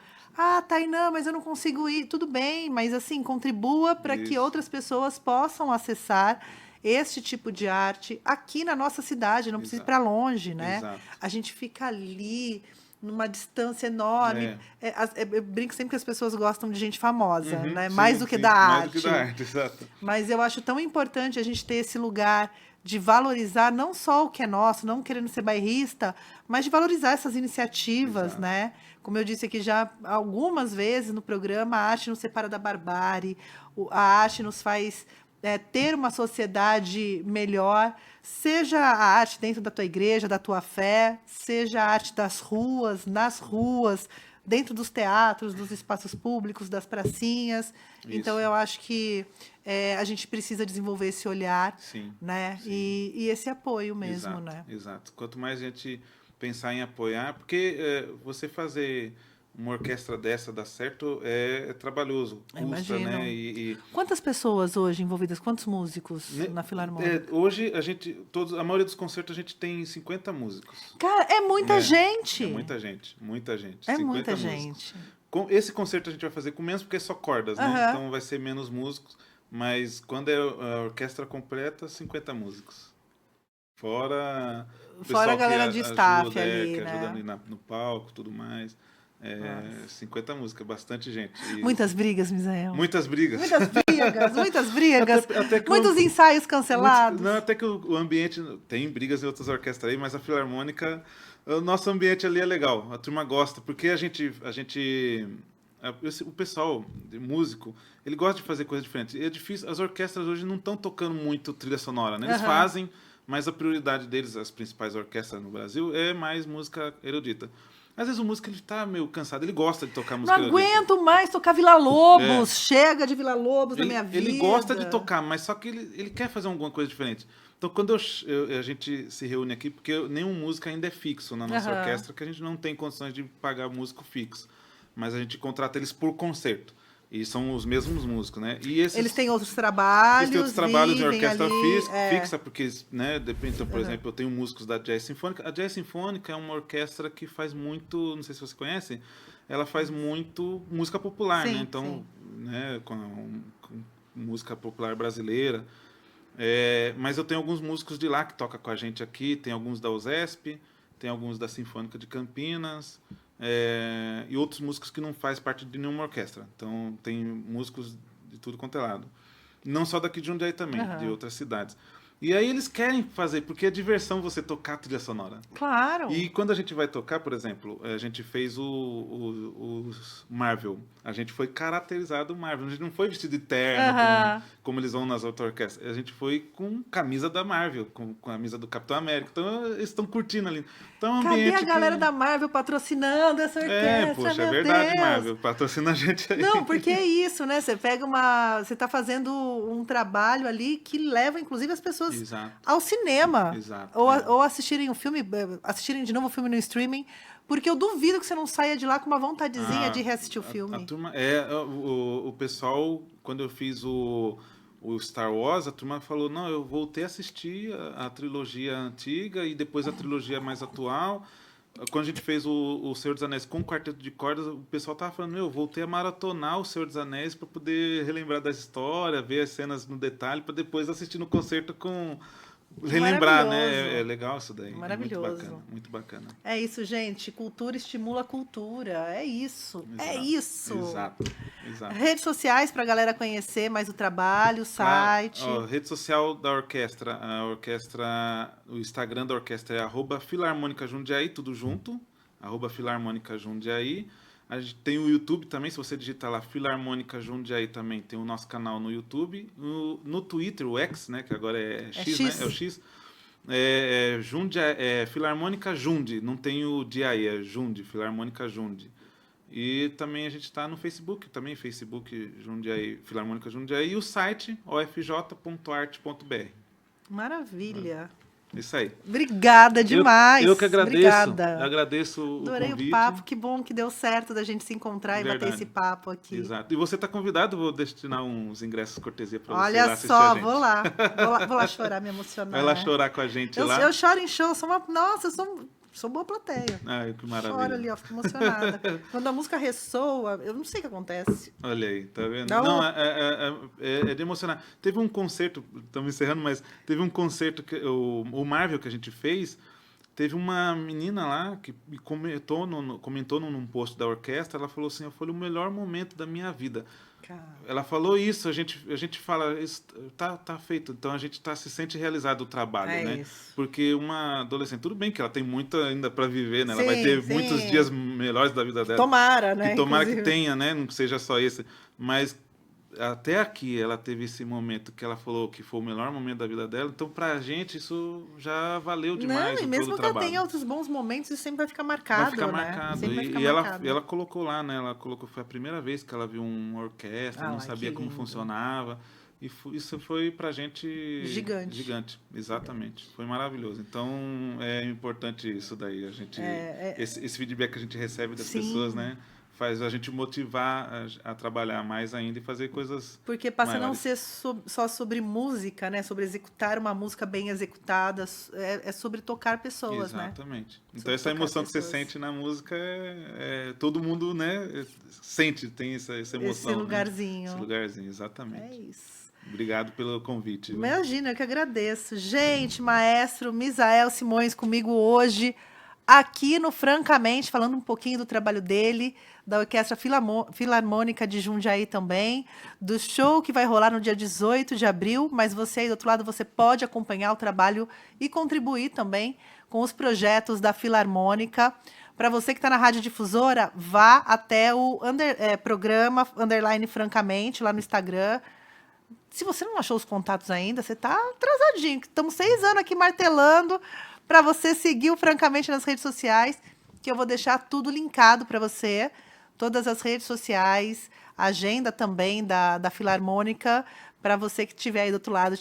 Tainã, mas eu não consigo ir. Tudo bem, mas, assim, contribua para que outras pessoas possam acessar este tipo de arte aqui na nossa cidade, não precisa ir para longe, né? Exato. A gente fica ali numa distância enorme. Eu brinco sempre que as pessoas gostam de gente famosa, né? Mais do que da arte. Mais do que da arte, exato. Mas eu acho tão importante a gente ter esse lugar de valorizar não só o que é nosso, não querendo ser bairrista, mas de valorizar essas iniciativas, Exato. né? Como eu disse aqui já algumas vezes no programa, a arte nos separa da barbárie, a arte nos faz ter uma sociedade melhor, seja a arte dentro da tua igreja, da tua fé, seja a arte das ruas, nas ruas, dentro dos teatros, dos espaços públicos, das pracinhas. Então, Isso. eu acho que a gente precisa desenvolver esse olhar, Sim, né? sim. E esse apoio mesmo, Exato, né? exato. Quanto mais a gente pensar em apoiar, porque você fazer uma orquestra dessa dar certo é trabalhoso, Eu custa, né? imagino. Quantas pessoas hoje envolvidas? Quantos músicos Né, na Filarmônica? hoje a maioria dos concertos a gente tem 50 músicos. Cara, é muita É gente! muita gente, muita gente. É 50 muita músicos. gente. Esse concerto a gente vai fazer com menos porque é só cordas, né? Aham. Então vai ser menos músicos, mas quando é a orquestra completa, 50 músicos. Fora o Fora a pessoal que galera de staff ajuda, ali, que ajuda né? ali no palco, tudo mais. Nossa. 50 músicas, bastante gente. Muitas brigas, Misael. Muitas brigas. Muitas brigas, muitas brigas. Até que Muitos ensaios muitos, cancelados. não, até que o ambiente. Tem brigas em outras orquestras aí, mas a Filarmônica. O nosso ambiente ali é legal. A turma gosta, porque o pessoal, de músico, ele gosta de fazer coisas diferentes. E é difícil. As orquestras hoje não estão tocando muito trilha sonora, né? Eles Aham. fazem, mas a prioridade deles, as principais orquestras no Brasil, é mais música erudita. Às vezes o músico ele tá meio cansado, ele gosta de tocar Não música erudita. aguento mais tocar Vila Lobos. Chega de Vila Lobos na minha vida. Ele gosta de tocar, mas só que ele quer fazer alguma coisa diferente. Então, quando a gente se reúne aqui, porque nenhum músico ainda é fixo na nossa Aham. orquestra, que a gente não tem condições de pagar músico fixo. Mas a gente contrata eles por concerto. E são os mesmos músicos, né? E Eles têm outros trabalhos. eles têm outros trabalhos em vivem orquestra ali, fixa, porque, né, depende, então, por exemplo, eu tenho músicos da Jazz Sinfônica. A Jazz Sinfônica é uma orquestra que faz muito, não sei se você conhece, ela faz muito música popular, Sim, né? Então, sim. né, com música popular brasileira. Mas eu tenho alguns músicos de lá que tocam com a gente aqui, tem alguns da USESP, tem alguns da Sinfônica de Campinas, e outros músicos que não fazem parte de nenhuma orquestra. Então, tem músicos de tudo quanto é lado. Não só daqui de Jundiaí também, de outras cidades. E aí eles querem fazer, porque é diversão você tocar trilha sonora. Claro. E quando a gente vai tocar, por exemplo, a gente fez o Marvel. A gente foi caracterizado Marvel. A gente não foi vestido de terno, como eles vão nas outras orquestras. A gente foi com camisa da Marvel, com camisa do Capitão América. Então, eles estão curtindo ali. Então, é um ambiente Cadê a galera da Marvel patrocinando essa orquestra? poxa, meu é verdade, Deus. Marvel. Patrocina a gente aí. Não, porque é isso, né? Você pega você tá fazendo um trabalho ali que leva, inclusive, as pessoas Exato. ao cinema. Exato, Ou assistirem o filme, assistirem de novo o filme no streaming. Porque eu duvido que você não saia de lá com uma vontadezinha de reassistir o filme. A turma, o pessoal, quando eu fiz o Star Wars, a turma falou, não, eu voltei a assistir a trilogia antiga e depois a trilogia mais atual. Quando a gente fez o Senhor dos Anéis com o quarteto de cordas, o pessoal tava falando, eu voltei a maratonar o Senhor dos Anéis para poder relembrar da história, ver as cenas no detalhe, para depois assistir no concerto com... Relembrar, né? É legal isso daí. Maravilhoso. É muito bacana, muito bacana. É isso, gente. Cultura estimula a cultura. É isso. Exato, é isso. Exato. Redes sociais para a galera conhecer mais o trabalho, o site. Rede social da orquestra. O Instagram da orquestra é @Filarmônica Jundiaí, tudo junto. @Filarmônica Jundiaí. A gente tem o YouTube também, se você digitar lá Filarmônica Jundiaí também, tem o nosso canal no YouTube. No Twitter, o X, né, que agora é X, né? É o X. Filarmônica Jundi, não tem o DI, é Jundi, Filarmônica Jundi. E também a gente está no Facebook, também Facebook Jundiaí, Filarmônica Jundiaí, e o site ofj.art.br. Maravilha. Isso aí. Obrigada demais. Eu que agradeço. Obrigada. Agradeço o Adorei convite. o papo. Que bom que deu certo da gente se encontrar e bater esse papo aqui. Exato. E você está convidado, vou destinar uns ingressos cortesia para você ir lá Olha assistir só, a gente. vou lá chorar, me emocionar. Vai lá chorar com a gente lá. Eu choro em show, nossa, eu sou boa plateia. Ai, que maravilha. Choro ali, ó, fico emocionada. Quando a música ressoa, eu não sei o que acontece. Olha aí, tá vendo? Não, É de emocionar. Teve um concerto, estamos encerrando, mas teve um concerto que o Marvel que a gente fez, Teve uma menina lá que me comentou num post da orquestra, ela falou assim, foi o melhor momento da minha vida. Ela falou isso, a gente fala, isso tá feito, então a gente se sente realizado o trabalho, né? Isso. Porque uma adolescente, tudo bem que ela tem muito ainda para viver, né? Ela vai ter muitos dias melhores da vida dela. Tomara, né? Que tomara que tenha, né? Não seja só esse. Mas até aqui ela teve esse momento que ela falou que foi o melhor momento da vida dela, então pra gente isso já valeu demais. Não, e mesmo que ela tenha outros bons momentos, isso sempre vai ficar marcado, vai ficar né? marcado. Sempre vai ficar marcado. Ela colocou lá, né? Ela colocou, foi a primeira vez que ela viu uma orquestra, não sabia como funcionava. E isso foi pra gente gigante, exatamente. Foi maravilhoso. Então é importante isso daí, a gente esse feedback que a gente recebe das pessoas, né? Faz a gente motivar a trabalhar mais ainda e fazer coisas porque passa maiores. A não ser só sobre música, né? Sobre executar uma música bem executada, é sobre tocar pessoas, exatamente. Né? Então essa emoção que você sente na música todo mundo, né, sente, tem essa emoção. Esse lugarzinho. Né? Esse lugarzinho, exatamente. É isso. Obrigado pelo convite. Imagina, eu que agradeço. Gente, maestro Misael Simões comigo hoje, aqui no Francamente, falando um pouquinho do trabalho dele, da Orquestra Filarmônica de Jundiaí também, do show que vai rolar no dia 18 de abril, mas você aí do outro lado, você pode acompanhar o trabalho e contribuir também com os projetos da Filarmônica. Para você que está na Rádio Difusora, vá até o programa _Francamente, lá no Instagram. Se você não achou os contatos ainda, você está atrasadinho. Estamos 6 anos aqui martelando para você seguir o Francamente nas redes sociais, que eu vou deixar tudo linkado para você. Todas as redes sociais, a agenda também da Filarmônica, para você que estiver aí do outro lado,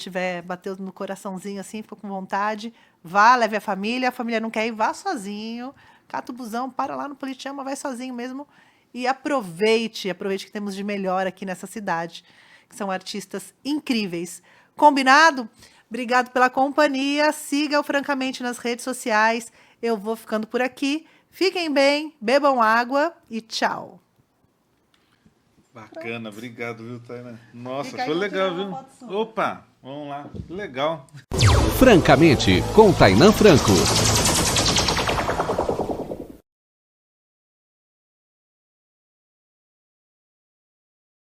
bateu no coraçãozinho assim, ficou com vontade, vá, leve a família não quer ir, vá sozinho, cata o busão, para lá no Politeama, vai sozinho mesmo e aproveite que temos de melhor aqui nessa cidade, que são artistas incríveis. Combinado? Obrigado pela companhia, siga o Francamente nas redes sociais, eu vou ficando por aqui. Fiquem bem, bebam água e tchau. Bacana, obrigado, viu, Tainá? Nossa, foi legal, viu? Opa, vamos lá, legal. Francamente, com Tainá Franco.